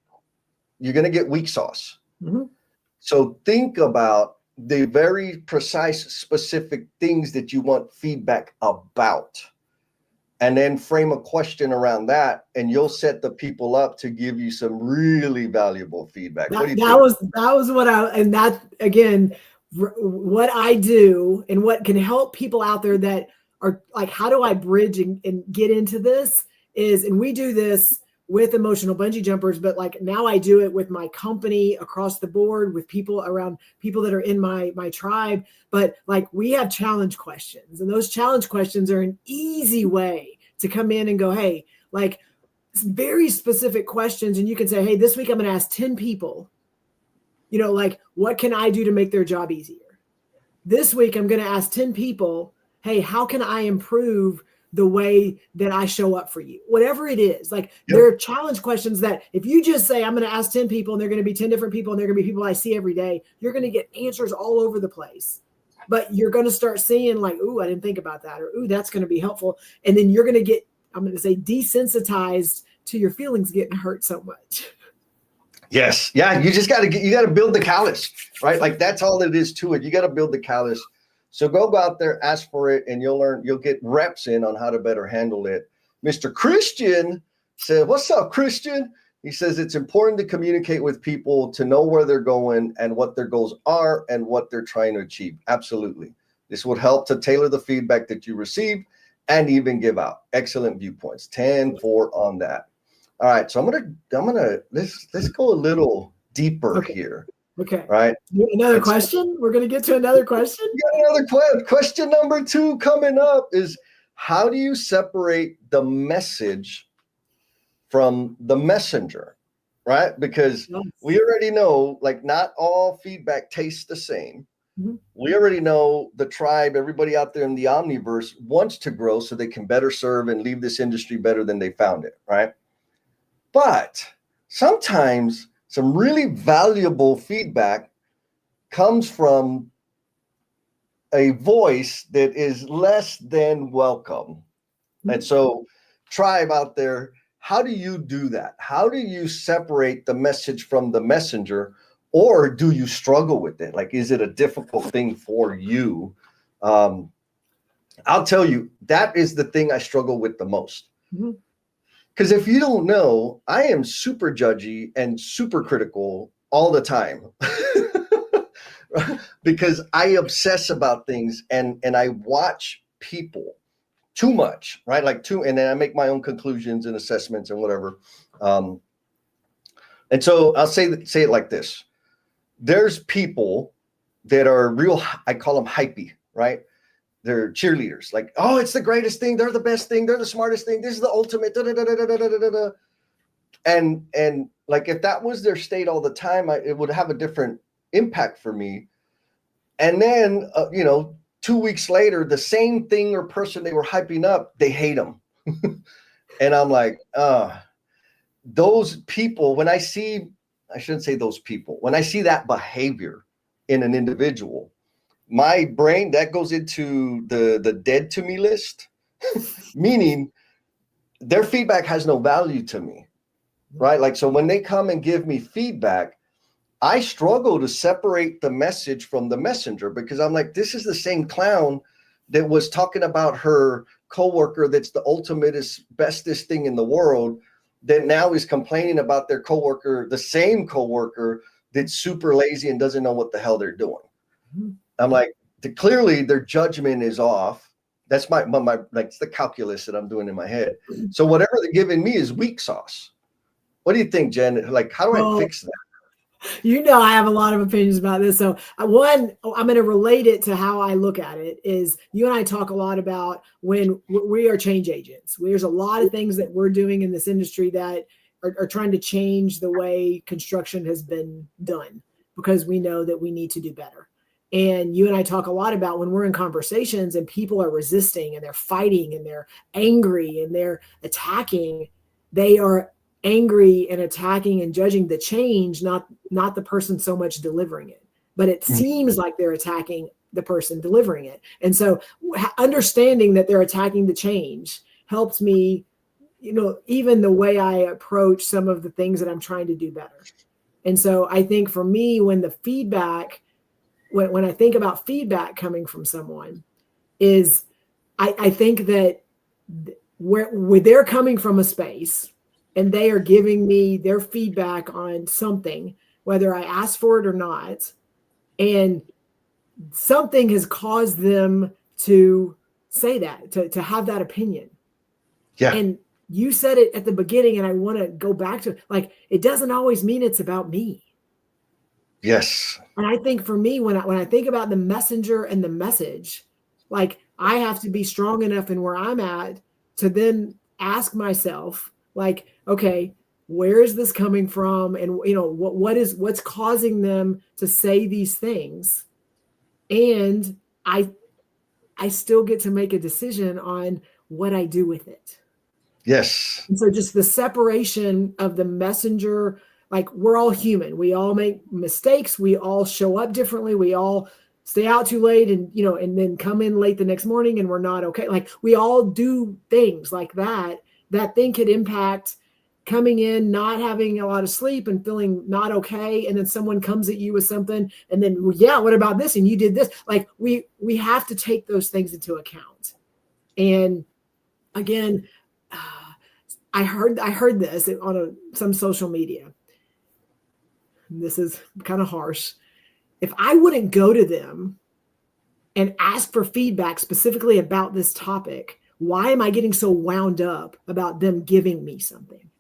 You're going to get weak sauce. So think about the very precise, specific things that you want feedback about, and then frame a question around that, and you'll set the people up to give you some really valuable feedback. That was what and that, again, what I do and what can help people out there that are like, how do I bridge and get into this is, and we do this with emotional bungee jumpers, but like now I do it with my company across the board, with people around, people that are in my tribe. But like, we have challenge questions, and those challenge questions are an easy way to come in and go, hey, like very specific questions. And you can say, hey, this week I'm going to ask 10 people, like, what can I do to make their job easier? This week I'm going to ask 10 people, hey, how can I improve the way that I show up for you? Whatever it is, like there are challenge questions that if you just say, I'm going to ask 10 people and they're going to be 10 different people and they're going to be people I see every day, you're going to get answers all over the place. But you're going to start seeing like, ooh, I didn't think about that, or ooh, that's going to be helpful. And then you're going to get, I'm going to say, desensitized to your feelings getting hurt so much. Yes. Yeah. You just got to build the callus, right? Like that's all it is to it. You got to build the callus. So go out there, ask for it, and you'll get reps in on how to better handle it. Mr. Christian said, what's up, Christian? He says, it's important to communicate with people to know where they're going and what their goals are and what they're trying to achieve. Absolutely. This would help to tailor the feedback that you receive and even give out. Excellent viewpoints. 10-4 on that. All right. So I'm gonna let's go a little deeper here. Okay. Right. Another question? We're going to get to another question? We got another question. Question number 2 coming up is, how do you separate the message from the messenger, right? Because we already know, like, not all feedback tastes the same. Mhm. We already know the tribe, everybody out there in the omniverse wants to grow so they can better serve and leave this industry better than they found it, right? But sometimes some really valuable feedback comes from a voice that is less than welcome. And so, tribe out there, how do you do that? How do you separate the message from the messenger? Or do you struggle with it? Like, is it a difficult thing for you? I'll tell you, that is the thing I struggle with the most. Because if you don't know, I am super judgy and super critical all the time. Because I obsess about things and I watch people too much, right? And then I make my own conclusions and assessments and whatever. And so I'll say it like this. There's people that are real, I call them hypey, right? They're cheerleaders. Like, oh, it's the greatest thing. They're the best thing. They're the smartest thing. This is the ultimate. Da, da, da, da, da, da, da, da. And like, if that was their state all the time, it would have a different impact for me. And then, 2 weeks later, the same thing or person they were hyping up, they hate them. And I'm like, those people, when I shouldn't say those people, when I see that behavior in an individual, my brain, that goes into the dead to me list, meaning their feedback has no value to me, right? Like, so when they come and give me feedback, I struggle to separate the message from the messenger, because I'm like, this is the same clown that was talking about her coworker that's the ultimatest, bestest thing in the world, that now is complaining about their coworker, the same coworker that's super lazy and doesn't know what the hell they're doing. I'm like, clearly their judgment is off. That's my like, it's the calculus that I'm doing in my head. So whatever they're giving me is weak sauce. What do you think, Jen? Like, how do I fix that? I have a lot of opinions about this. So one, I'm going to relate it to how I look at it. Is you and I talk a lot about when we are change agents. There's a lot of things that we're doing in this industry that are trying to change the way construction has been done, because we know that we need to do better. And you and I talk a lot about when we're in conversations and people are resisting and they're fighting and they're angry and they're attacking, they are angry and attacking and judging the change, not the person so much delivering it. But it seems like they're attacking the person delivering it. And so understanding that they're attacking the change helps me, even the way I approach some of the things that I'm trying to do better. And so I think for me, when the feedback, when I think about feedback coming from someone, is I think that where they're coming from a space and they are giving me their feedback on something, whether I ask for it or not, and something has caused them to say that, to have that opinion. Yeah. And you said it at the beginning, and I want to go back to, like, it doesn't always mean it's about me. Yes. And I think for me, when I think about the messenger and the message, like, I have to be strong enough in where I'm at to then ask myself, like, okay, where is this coming from? And, what's causing them to say these things? And I still get to make a decision on what I do with it. Yes. And so just the separation of the messenger, like, we're all human. We all make mistakes. We all show up differently. We all stay out too late and then come in late the next morning and we're not okay. Like, we all do things like that. That thing could impact coming in, not having a lot of sleep and feeling not okay. And then someone comes at you with something and then, well, yeah, what about this? And you did this. Like, we have to take those things into account. And again, I heard this on some social media. This is kind of harsh. If I wouldn't go to them and ask for feedback specifically about this topic, why am I getting so wound up about them giving me something?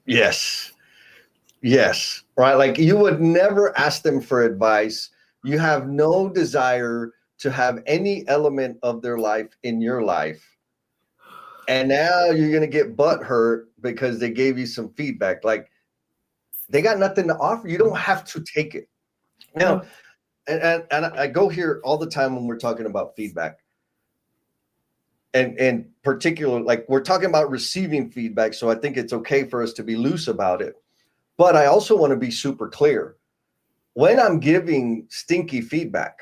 Yes. Right. Like, you would never ask them for advice. You have no desire to have any element of their life in your life. And now you're going to get butthurt because they gave you some feedback. Like, they got nothing to offer. You don't have to take it. Now, and I go here all the time when we're talking about feedback. And particular, like, we're talking about receiving feedback. So I think it's okay for us to be loose about it. But I also want to be super clear. When I'm giving stinky feedback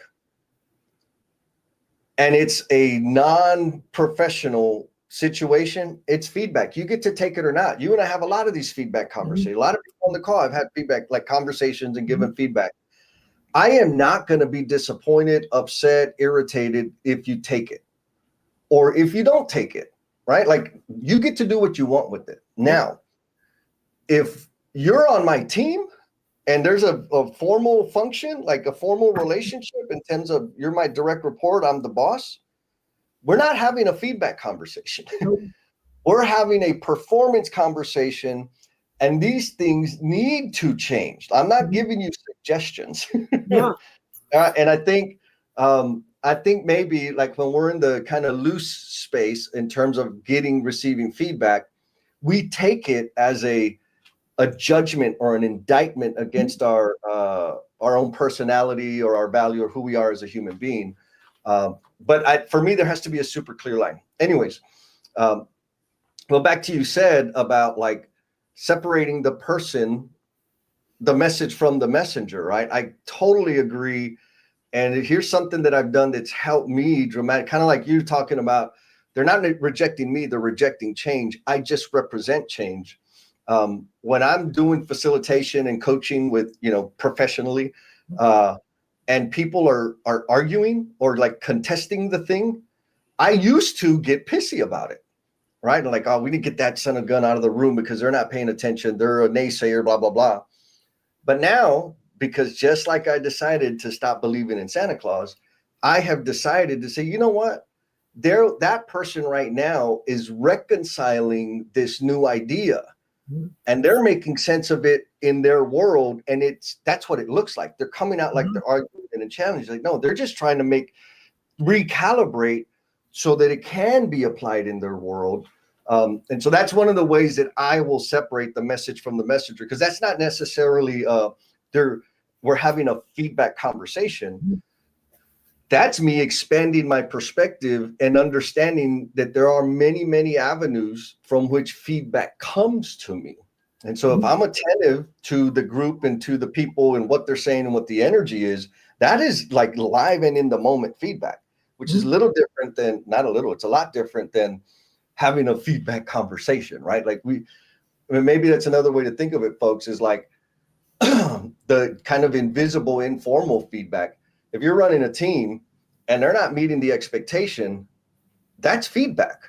and it's a non-professional situation, it's feedback. You get to take it or not. You and I have a lot of these feedback conversations. A lot of people on the call, I've had feedback, like conversations and given feedback. I am not going to be disappointed, upset, irritated if you take it or if you don't take it, right? Like, you get to do what you want with it. Now, if you're on my team and there's a formal function, like a formal relationship in terms of you're my direct report, I'm the boss, we're not having a feedback conversation. We're having a performance conversation, and these things need to change. I'm not giving you suggestions. Yeah. And I think maybe, like, when we're in the kind of loose space in terms of receiving feedback, we take it as a judgment or an indictment against our own personality or our value or who we are as a human being. But for me, there has to be a super clear line. Anyways, well, back to you said about, like, separating the person, the message from the messenger, right? I totally agree. And here's something that I've done that's helped me dramatic, kind of like you talking about, they're not rejecting me, they're rejecting change. I just represent change. When I'm doing facilitation and coaching with, professionally, and people are arguing or, like, contesting the thing, I used to get pissy about it, right? Like, oh, we need to get that son of a gun out of the room because they're not paying attention. They're a naysayer, blah, blah, blah. But now, because just like I decided to stop believing in Santa Claus, I have decided to say, you know what? That person right now is reconciling this new idea. And they're making sense of it in their world. And that's what it looks like. They're coming out like they're arguing and challenging. Like, no, they're just trying to recalibrate so that it can be applied in their world. And so that's one of the ways that I will separate the message from the messenger, because that's not necessarily we're having a feedback conversation. That's me expanding my perspective and understanding that there are many, many avenues from which feedback comes to me. And so if I'm attentive to the group and to the people and what they're saying and what the energy is, that is like live and in the moment feedback, which is a little different than, not a little, it's a lot different than having a feedback conversation, right? Like maybe that's another way to think of it, folks, is like the kind of invisible, informal feedback. If you're running a team and they're not meeting the expectation, that's feedback.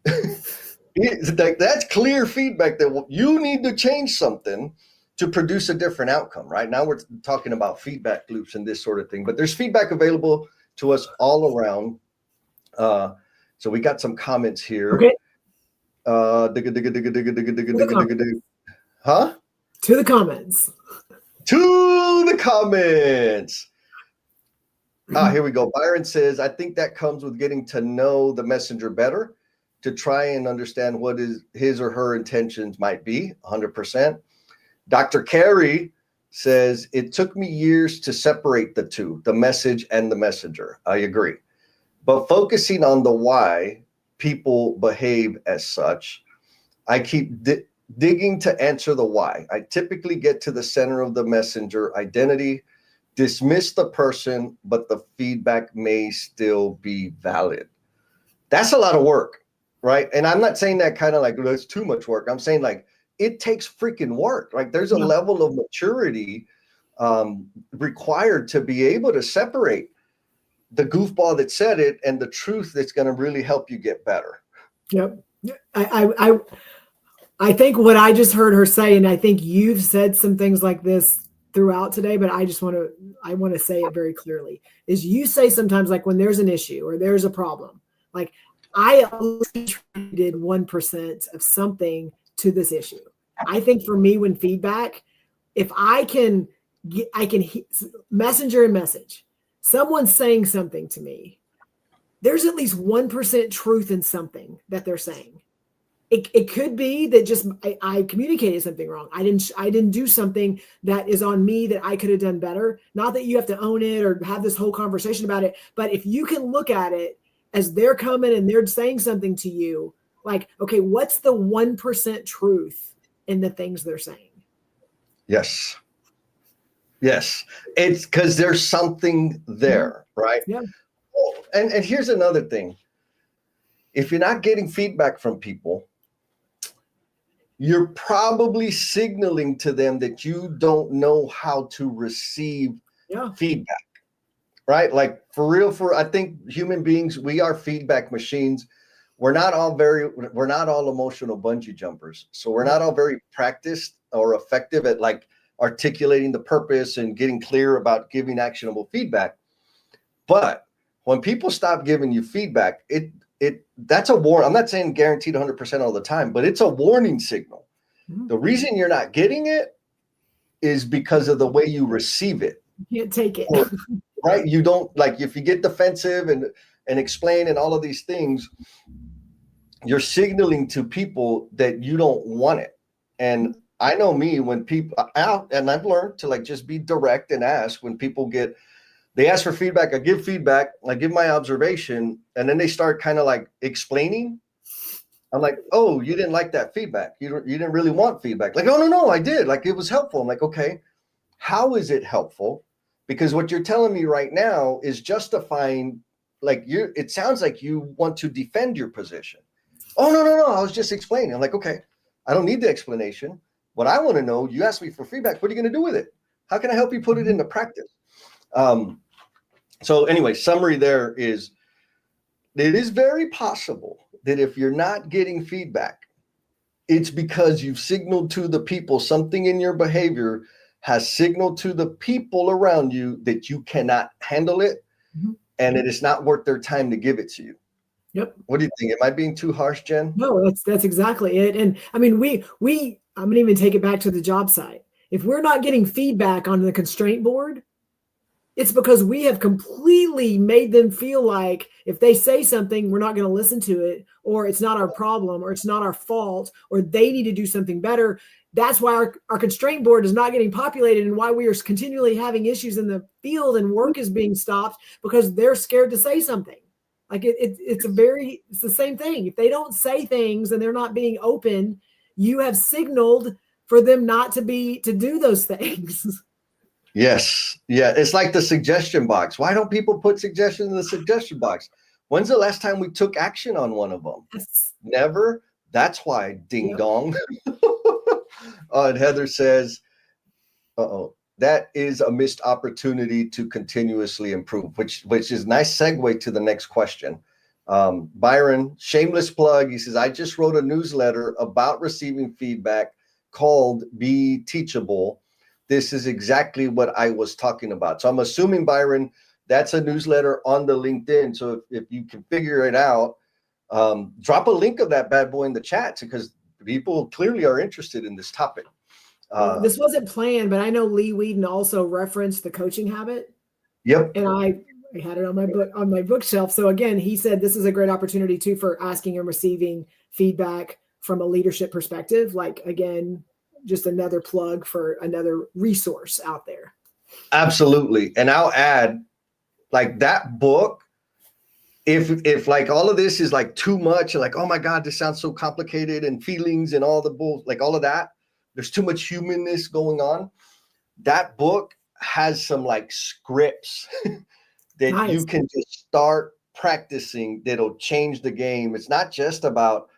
That's clear feedback that you need to change something to produce a different outcome. Right now, we're talking about feedback loops and this sort of thing, but there's feedback available to us all around. So we got some comments here. Okay. Huh? To the comments. To the comments. Here we go. Byron says, I think that comes with getting to know the messenger better to try and understand what his or her intentions might be. 100%. Dr. Carey says, it took me years to separate the two, the message and the messenger. I agree. But focusing on the why people behave as such, I keep digging to answer the why. I typically get to the center of the messenger identity, dismiss the person, but the feedback may still be valid. That's a lot of work, right? And I'm not saying that kind of like, that's too much work. I'm saying, like, it takes freaking work. Like, there's a level of maturity required to be able to separate the goofball that said it and the truth that's going to really help you get better. Yep. I think what I just heard her say, and I think you've said some things like this throughout today, but I want to say it very clearly, is you say sometimes, like, when there's an issue or there's a problem, like, I attributed 1% of something to this issue. I think for me, when feedback, if I can messenger and message. someone's saying something to me, there's at least 1% truth in something that they're saying. It could be that just I communicated something wrong. I didn't do something that is on me that I could have done better. Not that you have to own it or have this whole conversation about it, but if you can look at it as they're coming and they're saying something to you, like, okay, what's the 1% truth in the things they're saying? Yes. Yes. It's because there's something there, right? Yeah. Oh, and here's another thing. If you're not getting feedback from people, you're probably signaling to them that you don't know how to receive feedback, right? Like for real, I think human beings, we are feedback machines. We're not all emotional bungee jumpers. So we're not all very practiced or effective at like articulating the purpose and getting clear about giving actionable feedback. But when people stop giving you feedback, that's a warning. I'm not saying guaranteed 100% all the time, but it's a warning signal. Mm-hmm. The reason you're not getting it is because of the way you receive it. You can't take it. Right? You don't, like, if you get defensive and explain and all of these things, you're signaling to people that you don't want it. And I know me, when people out, and I've learned to like just be direct and ask when people they ask for feedback, I give feedback, I give my observation, and then they start kind of like explaining. I'm like, oh, you didn't like that feedback. You didn't really want feedback. Like, oh, no, I did. Like, it was helpful. I'm like, okay, how is it helpful? Because what you're telling me right now is justifying, like, it sounds like you want to defend your position. Oh, no, I was just explaining. I'm like, okay, I don't need the explanation. What I want to know, you asked me for feedback. What are you going to do with it? How can I help you put it into practice? So anyway, summary there is, it is very possible that if you're not getting feedback, it's because you've signaled to the people, something in your behavior has signaled to the people around you that you cannot handle it, and it is not worth their time to give it to you. Yep. What do you think? Am I being too harsh, Jen? No, that's exactly it. And I mean, I'm going to even take it back to the job site. If we're not getting feedback on the constraint board, it's because we have completely made them feel like if they say something, we're not going to listen to it, or it's not our problem, or it's not our fault, or they need to do something better. That's why our constraint board is not getting populated, and why we are continually having issues in the field and work is being stopped because they're scared to say something. Like it's the same thing. If they don't say things and they're not being open, you have signaled for them not to do those things. Yes. Yeah. It's like the suggestion box. Why don't people put suggestions in the suggestion box? When's the last time we took action on one of them? Yes. Never. That's why, ding dong. And Heather says, that is a missed opportunity to continuously improve, which is a nice segue to the next question. Byron, shameless plug. He says, I just wrote a newsletter about receiving feedback called Be Teachable. This is exactly what I was talking about. So I'm assuming, Byron, that's a newsletter on the LinkedIn. So if you can figure it out, drop a link of that bad boy in the chat, because people clearly are interested in this topic. This wasn't planned, but I know Lee Whedon also referenced the coaching habit. Yep. And I had it on my bookshelf. So again, he said this is a great opportunity too for asking and receiving feedback from a leadership perspective. Like, again, just another plug for another resource out there. Absolutely. And I'll add, like, that book, if like all of this is like too much, like, oh my God, this sounds so complicated, and feelings and all the bull, like all of that, there's too much humanness going on. That book has some like scripts that you can just start practicing that'll change the game. It's not just about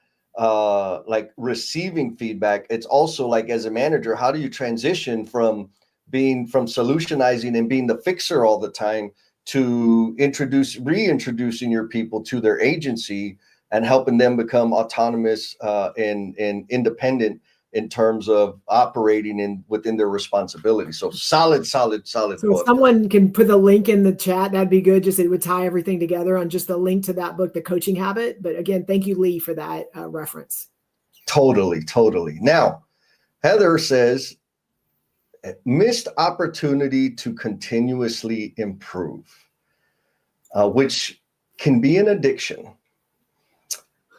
like receiving feedback. It's also like, as a manager, how do you transition from solutionizing and being the fixer all the time to reintroducing your people to their agency and helping them become autonomous and independent in terms of operating within their responsibility. So solid. So if someone can put the link in the chat, that'd be good. Just, it would tie everything together on just the link to that book, The Coaching Habit. But again, thank you, Lee, for that reference. Totally. Now, Heather says, missed opportunity to continuously improve. which can be an addiction.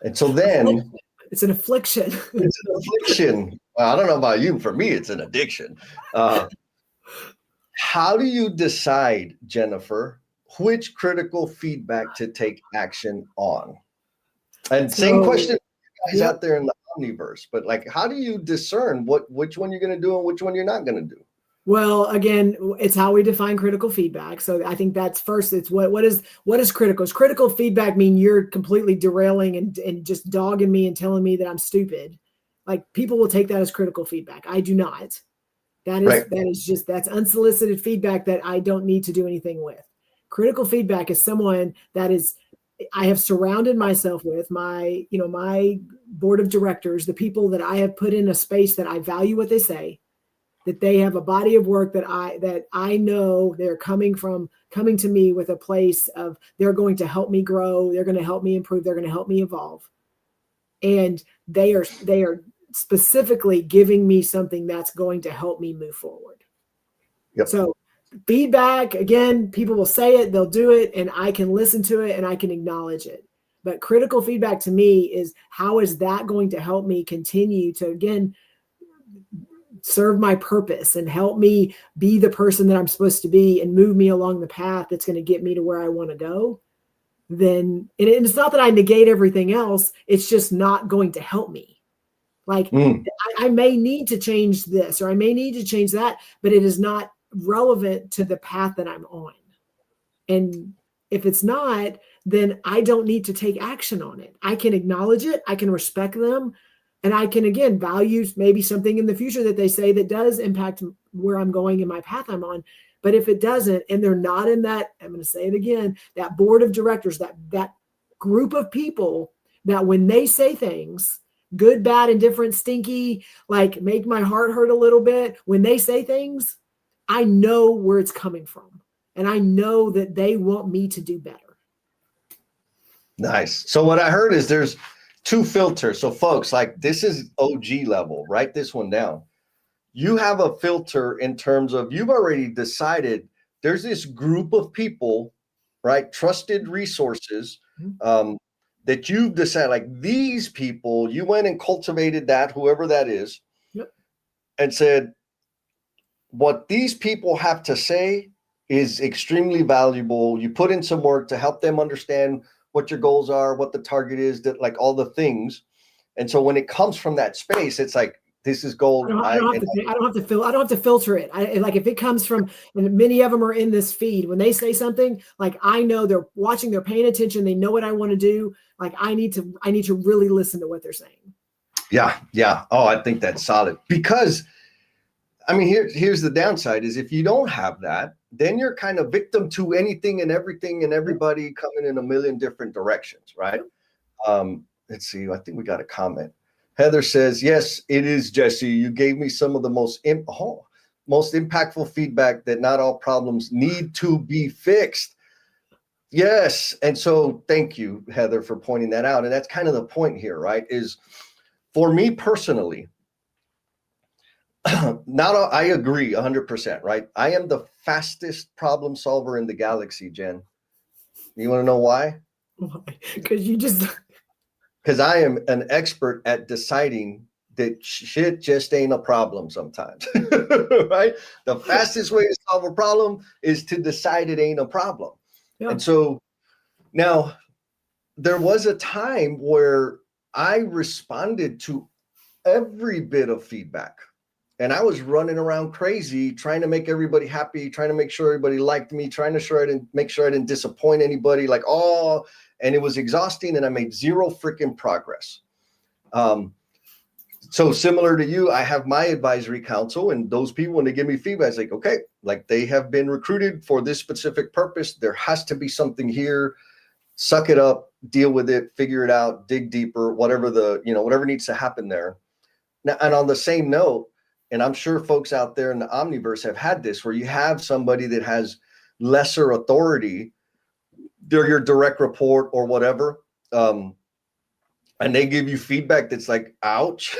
And so then it's an affliction. It's an affliction. Well, I don't know about you. For me, it's an addiction. How do you decide, Jennifer, which critical feedback to take action on? And same question for you guys out there in the Omniverse, but like, how do you discern which one you're going to do and which one you're not going to do? Well, again, it's how we define critical feedback. So I think that's first. It's what is critical? Does critical feedback mean you're completely derailing and just dogging me and telling me that I'm stupid? Like, people will take that as critical feedback. I do not. That's unsolicited feedback that I don't need to do anything with. Critical feedback is someone that I have surrounded myself with, my board of directors, the people that I have put in a space that I value what they say, that they have a body of work that I know they're coming to me with a place of they're going to help me grow, they're going to help me improve, they're going to help me evolve. And they are specifically giving me something that's going to help me move forward. Yep. So feedback, again, people will say it, they'll do it, and I can listen to it and I can acknowledge it. But critical feedback to me is, how is that going to help me continue to, again, serve my purpose and help me be the person that I'm supposed to be and move me along the path that's going to get me to where I want to go? Then, and it's not that I negate everything else, it's just not going to help me. Like, I may need to change this or I may need to change that, but it is not relevant to the path that I'm on. And if it's not, then I don't need to take action on it. I can acknowledge it, I can respect them, and I can, again, value maybe something in the future that they say that does impact where I'm going and my path I'm on. But if it doesn't, and they're not in that, I'm going to say it again, that board of directors, that group of people that when they say things, good, bad, indifferent, stinky, like make my heart hurt a little bit, when they say things, I know where it's coming from. And I know that they want me to do better. Nice. So what I heard is there's 2 filters. So folks, like, this is OG level. Write this one down. You have a filter in terms of, you've already decided there's this group of people, right? Trusted resources that you've decided, like, these people, you went and cultivated that, whoever that is, and said, what these people have to say is extremely valuable. You put in some work to help them understand what your goals are, what the target is, that, like, all the things. And so when it comes from that space, it's like, this is gold. I don't have to filter it. Like, if it comes from, and many of them are in this feed, when they say something, like, I know they're watching, they're paying attention, they know what I want to do. Like, I need to really listen to what they're saying. Yeah. Oh, I think that's solid, because I mean, here's the downside is, if you don't have that, then you're kind of victim to anything and everything and everybody coming in a million different directions, right? Let's see. I think we got a comment. Heather says, yes, it is, Jesse. You gave me some of the most impactful feedback, that not all problems need to be fixed. Yes. And so thank you, Heather, for pointing that out. And that's kind of the point here, right? Is, for me personally, I agree 100%, right? I am the fastest problem solver in the galaxy, Jen. You want to know why? Why? Because I am an expert at deciding that shit just ain't a problem sometimes, right? The fastest way to solve a problem is to decide it ain't a problem. Yeah. And so now, there was a time where I responded to every bit of feedback. And I was running around crazy, trying to make everybody happy, trying to make sure everybody liked me, trying to make sure I didn't disappoint anybody, and it was exhausting, and I made zero freaking progress. So similar to you, I have my advisory council, and those people, when they give me feedback, it's like, okay, like, they have been recruited for this specific purpose. There has to be something here. Suck it up, deal with it, figure it out, dig deeper, whatever needs to happen there. Now, and on the same note, and I'm sure folks out there in the Omniverse have had this, where you have somebody that has lesser authority, they're your direct report or whatever, and they give you feedback that's like, ouch.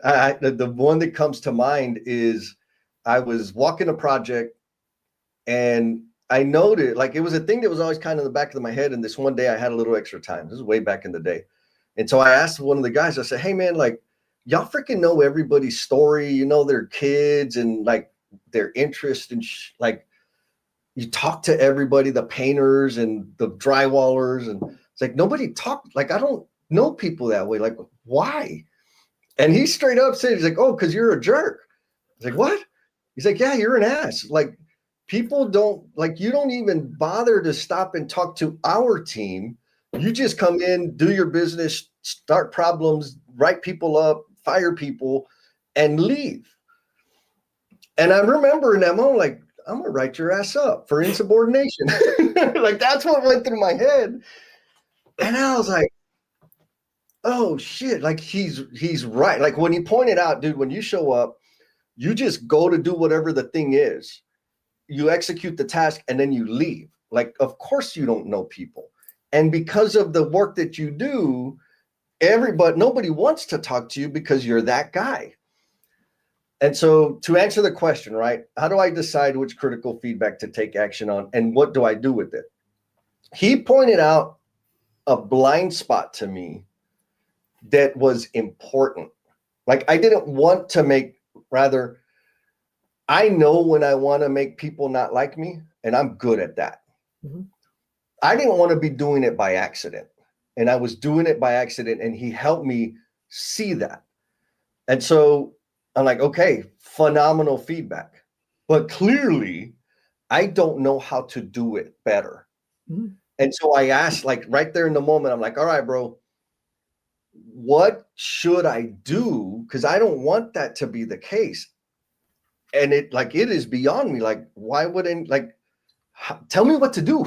The one that comes to mind is, I was walking a project, and I noted, like, it was a thing that was always kind of in the back of my head. And this one day I had a little extra time. This is way back in the day. And so I asked one of the guys, I said, hey man, like, y'all freaking know everybody's story, you know, their kids and like their interest and like you talk to everybody, the painters and the drywallers. And it's like, nobody talked, like, I don't know people that way. Like, why? And he straight up said, he's like, oh, because you're a jerk. I was like, what? He's like, yeah, you're an ass. Like, people don't, like, you don't even bother to stop and talk to our team. You just come in, do your business, start problems, write people up, fire people, and leave. And I remember in that moment, like, I'm gonna write your ass up for insubordination. Like, that's what went through my head. And I was like, oh shit, like he's right. Like when he pointed out, dude, when you show up, you just go to do whatever the thing is. You execute the task and then you leave. Like, of course you don't know people. And because of the work that you do, nobody wants to talk to you because you're that guy. And so to answer the question, right, how do I decide which critical feedback to take action on and what do I do with it? He pointed out a blind spot to me that was important. Like, I didn't want to I know when I want to make people not like me, and I'm good at that. Mm-hmm. I didn't want to be doing it by accident. And I was doing it by accident, and he helped me see that. And so I'm like, okay, phenomenal feedback. But clearly, I don't know how to do it better. Mm-hmm. And so I asked, like, right there in the moment, I'm like, all right, bro, what should I do? Because I don't want that to be the case. And it is beyond me. Like, why wouldn't, like, tell me what to do?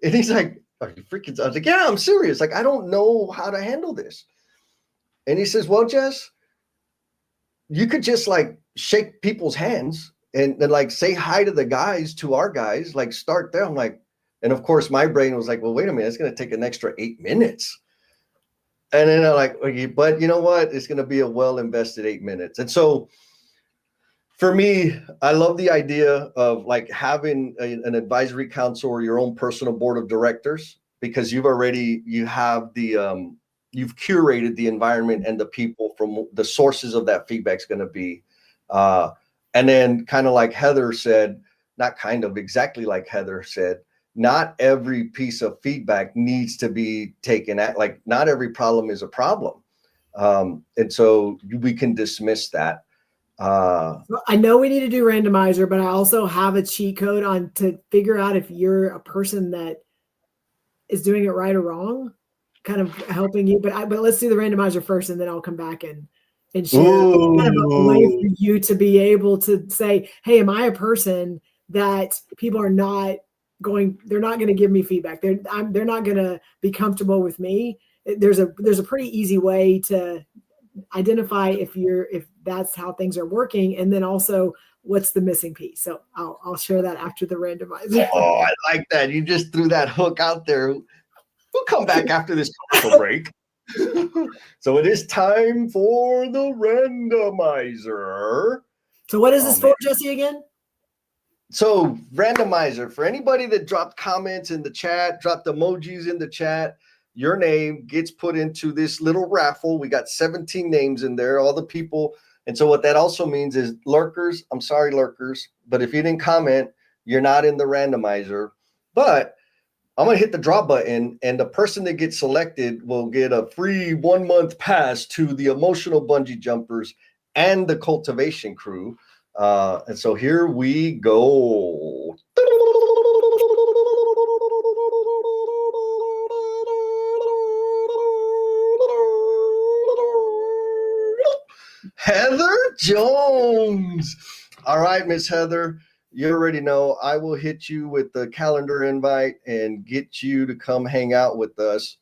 And he's like, are you freaking? I was like, yeah, I'm serious. Like, I don't know how to handle this. And he says, well, Jess, you could just like shake people's hands and then like say hi to the guys, to our guys, like start there. I'm like, and of course my brain was like, well, wait a minute, it's going to take an extra 8 minutes. And then I'm like, okay, but you know what? It's going to be a well-invested 8 minutes. And so for me, I love the idea of like having an advisory council or your own personal board of directors, because you've curated the environment and the people from the sources of that feedback is going to be. And then kind of like Heather said, not kind of, exactly like Heather said, not every piece of feedback needs to be taken at, like, not every problem is a problem. And so we can dismiss that. I know we need to do randomizer, but I also have a cheat code on to figure out if you're a person that is doing it right or wrong, kind of helping you. But let's do the randomizer first, and then I'll come back and share kind of a way for you to be able to say, hey, am I a person that people are not they're not going to give me feedback. They're not going to be comfortable with me. There's a pretty easy way to identify if that's how things are working, and then also what's the missing piece. So I'll share that after the randomizer. Oh, I like that. You just threw that hook out there. We'll come back after this commercial break. So it is time for the randomizer. So what is this for, Jesse, again? So randomizer, for anybody that dropped comments in the chat, dropped emojis in the chat, your name gets put into this little raffle. We got 17 names in there, all the people. And so what that also means is lurkers, I'm sorry, lurkers, but if you didn't comment, you're not in the randomizer. But I'm going to hit the draw button, and the person that gets selected will get a free 1-month pass to the Emotional Bungee Jumpers and the Cultivation Crew. And so here we go. Heather Jones. All right, Miss Heather, you already know I will hit you with the calendar invite and get you to come hang out with us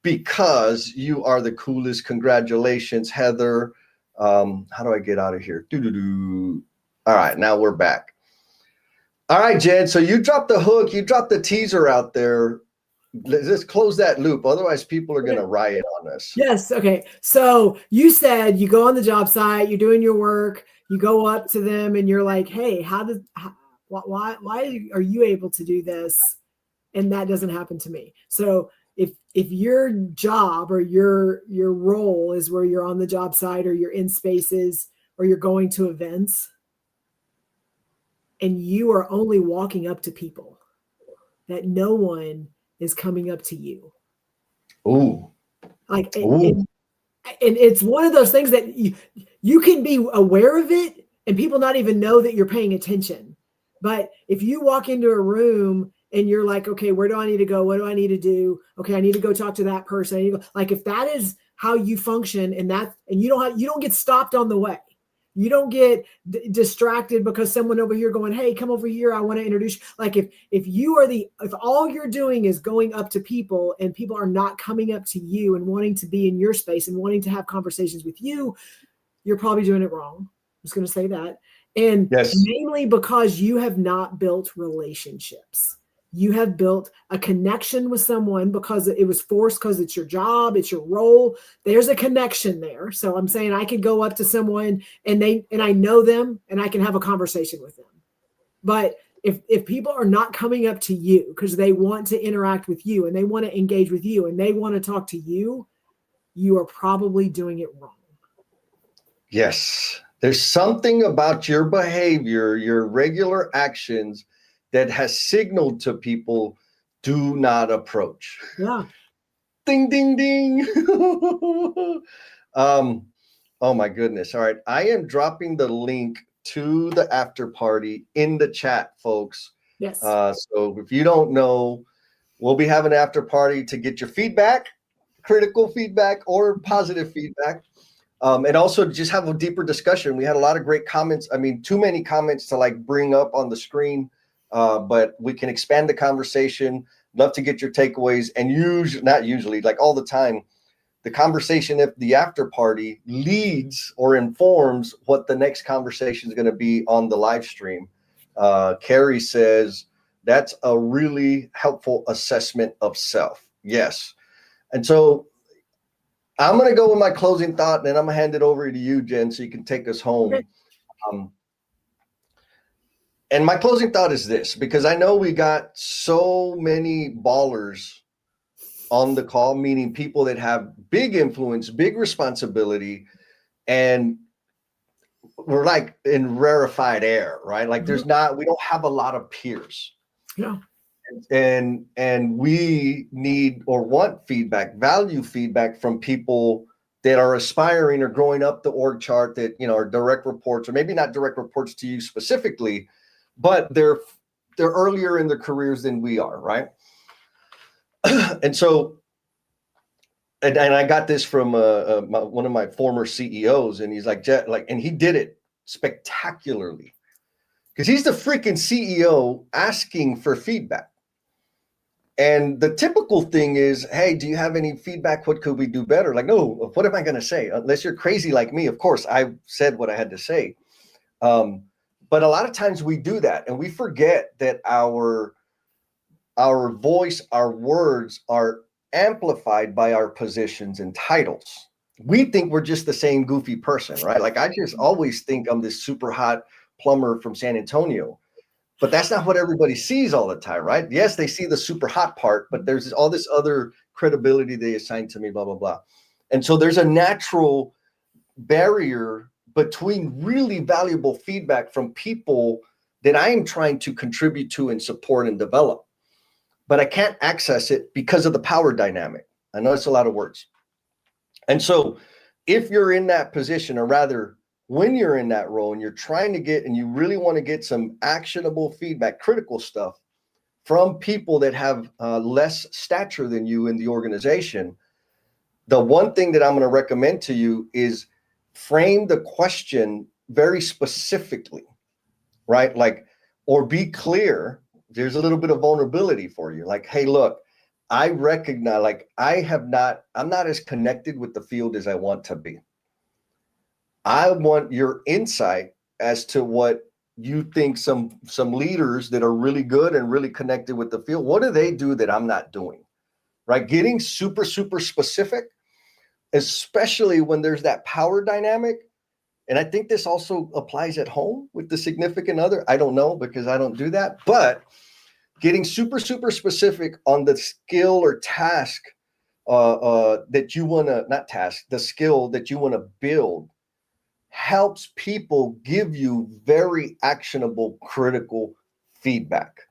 because you are the coolest. Congratulations, Heather. How do I get out of here? All right, now we're back. All right, Jen, so you dropped the hook, you dropped the teaser out there. Let's close that loop. Otherwise, people are going to riot on us. Yes. Okay. So you said you go on the job site, you're doing your work, you go up to them and you're like, hey, Why are you able to do this and that doesn't happen to me? So if your job or your role is where you're on the job site or you're in spaces or you're going to events and you are only walking up to people, that no one is coming up to you. Ooh. Like, and it's one of those things that you can be aware of it and people not even know that you're paying attention. But if you walk into a room and you're like, okay, where do I need to go? What do I need to do? Okay, I need to go talk to that person. Like, if that is how you function and you don't get stopped on the way. You don't get distracted because someone over here going, hey, come over here, I want to introduce you. Like, if all you're doing is going up to people and people are not coming up to you and wanting to be in your space and wanting to have conversations with you, you're probably doing it wrong. I'm just going to say that. And mainly because you have not built relationships. You have built a connection with someone because it was forced, because it's your job, it's your role. There's a connection there. So I'm saying I could go up to someone and I know them and I can have a conversation with them. But if people are not coming up to you because they want to interact with you and they want to engage with you and they want to talk to you, you are probably doing it wrong. Yes. There's something about your behavior, your regular actions that has signaled to people, do not approach. Yeah. Ding, ding, ding. Oh my goodness. All right. I am dropping the link to the after party in the chat, folks. Yes. So if you don't know, we'll be having an after party to get your feedback, critical feedback or positive feedback. And also just have a deeper discussion. We had a lot of great comments. I mean, too many comments to like bring up on the screen, but we can expand the conversation. Love to get your takeaways. And not usually, like all the time, the conversation at the after party leads or informs what the next conversation is going to be on the live stream. Carrie says, that's a really helpful assessment of self. Yes. And so I'm going to go with my closing thought, and then I'm going to hand it over to you, Jen, so you can take us home. Okay. And my closing thought is this, because I know we got so many ballers on the call, meaning people that have big influence, big responsibility, and we're like in rarefied air, right? Like we don't have a lot of peers. Yeah. And we need or want feedback, value feedback from people that are aspiring or growing up the org chart, that, you know, are direct reports, or maybe not direct reports to you specifically, but they're earlier in their careers than we are, right? And so, and I got this from one of my former CEOs, and he's like, and he did it spectacularly because he's the freaking CEO asking for feedback. And the typical thing is, hey, do you have any feedback? What could we do better? Like, no, what am I going to say? Unless you're crazy like me, of course, I said what I had to say. But a lot of times we do that, and we forget that our voice, our words are amplified by our positions and titles. We think we're just the same goofy person, right? Like, I just always think I'm this super hot plumber from San Antonio. But that's not what everybody sees all the time, right? Yes, they see the super hot part, but there's all this other credibility they assign to me, blah, blah, blah. And so there's a natural barrier between really valuable feedback from people that I am trying to contribute to and support and develop. But I can't access it because of the power dynamic. I know it's a lot of words. And so if you're in that position, or rather, when you're in that role and you're trying to get, and you really want to get some actionable feedback, critical stuff from people that have less stature than you in the organization, the one thing that I'm going to recommend to you is frame the question very specifically, right? Like, or be clear. There's a little bit of vulnerability for you. Like, hey, look, I recognize, like, I'm not as connected with the field as I want to be. I want your insight as to what you think some leaders that are really good and really connected with the field, what do they do that I'm not doing, right? Getting super, super specific, especially when there's that power dynamic, And I think this also applies at home with the significant other. I don't know because I don't do that, but getting super, super specific on the skill or task that you want to, not task, the skill that you want to build helps people give you very actionable, critical feedback.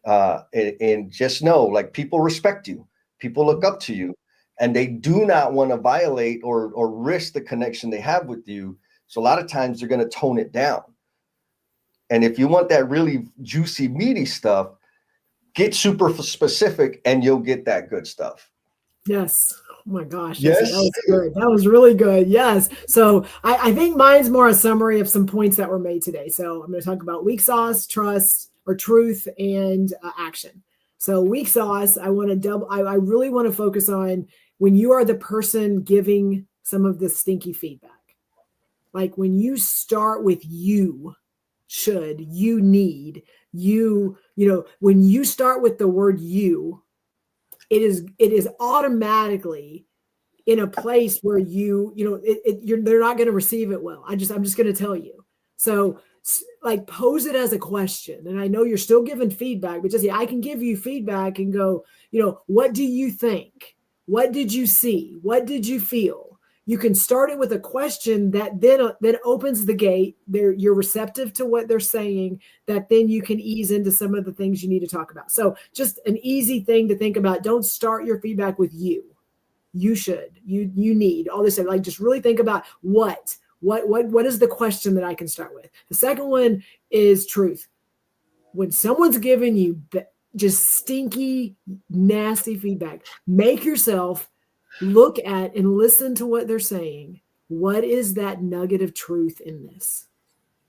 And just know, like, people respect you, people look up to you, and they do not want to violate or risk the connection they have with you. So a lot of times they're going to tone it down. And if you want that really juicy, meaty stuff, get super specific and you'll get that good stuff. Yes. Oh my gosh. Yes. That was good. That was really good. Yes. So I think mine's more a summary of some points that were made today. So I'm going to talk about weak sauce, trust, or truth, and action. So weak sauce, I really want to focus on when you are the person giving some of the stinky feedback. Like when you start with you should, you need, you know, when you start with the word you, it is automatically in a place where they're not going to receive it well. I'm just going to tell you. So like pose it as a question. And I know you're still giving feedback, but just, I can give you feedback and go, what do you think? What did you see? What did you feel? You can start it with a question that then opens the gate. You're receptive to what they're saying, that then you can ease into some of the things you need to talk about. So just an easy thing to think about. Don't start your feedback with you. You should, you need all this. Like just really think about what is the question that I can start with. The second one is truth. When someone's giving you just stinky, nasty feedback, make yourself look at and listen to what they're saying. What is that nugget of truth in this?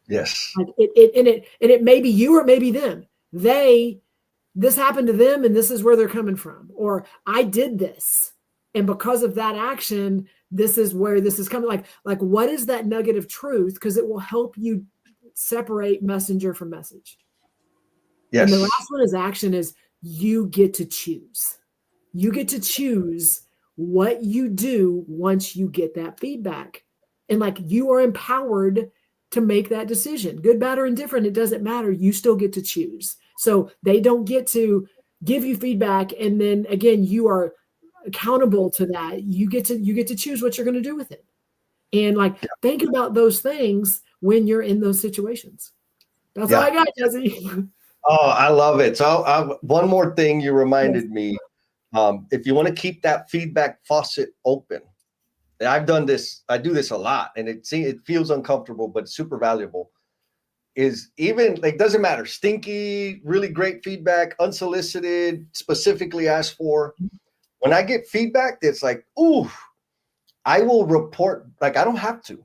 Yes. Like it may be you or maybe them. This happened to them and this is where they're coming from. Or I did this, and because of that action, this is where this is coming. Like what is that nugget of truth? Because it will help you separate messenger from message. Yes. And the last one is action. Is you get to choose. You get to choose what you do once you get that feedback. And like you are empowered to make that decision. Good, bad, or indifferent, it doesn't matter. You still get to choose. So they don't get to give you feedback. And then again, you are accountable to that. You get to choose what you're going to do with it. And think about those things when you're in those situations. That's all I got, Jesse. Oh, I love it. So one more thing you reminded me. If you want to keep that feedback faucet open, and I do this a lot, and it feels uncomfortable, but super valuable, is even like, doesn't matter, stinky, really great feedback, unsolicited, specifically asked for. When I get feedback that's like, ooh, I will report, like I don't have to.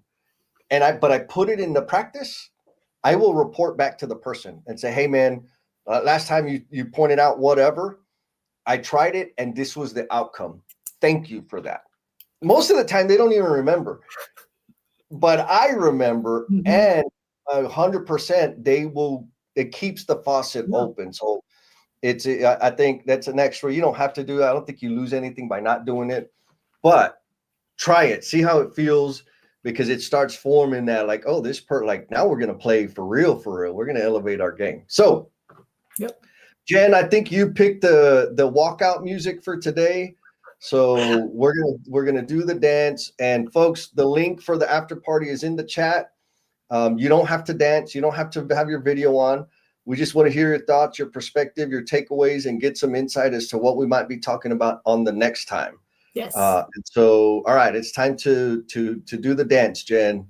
But I put it in the practice. I will report back to the person and say, hey man, last time you pointed out whatever, I tried it and this was the outcome. Thank you for that. Most of the time they don't even remember, but I remember, and 100% it keeps the faucet open. So I think that's an extra. You don't have to do it. I don't think you lose anything by not doing it, but try it, see how it feels, because it starts forming that like, oh, now we're going to play for real. We're going to elevate our game. So Jen, I think you picked the walkout music for today. So we're gonna do the dance. And folks, the link for the after party is in the chat. You don't have to dance. You don't have to have your video on. We just want to hear your thoughts, your perspective, your takeaways, and get some insight as to what we might be talking about on the next time. Yes. So, all right, it's time to do the dance, Jen.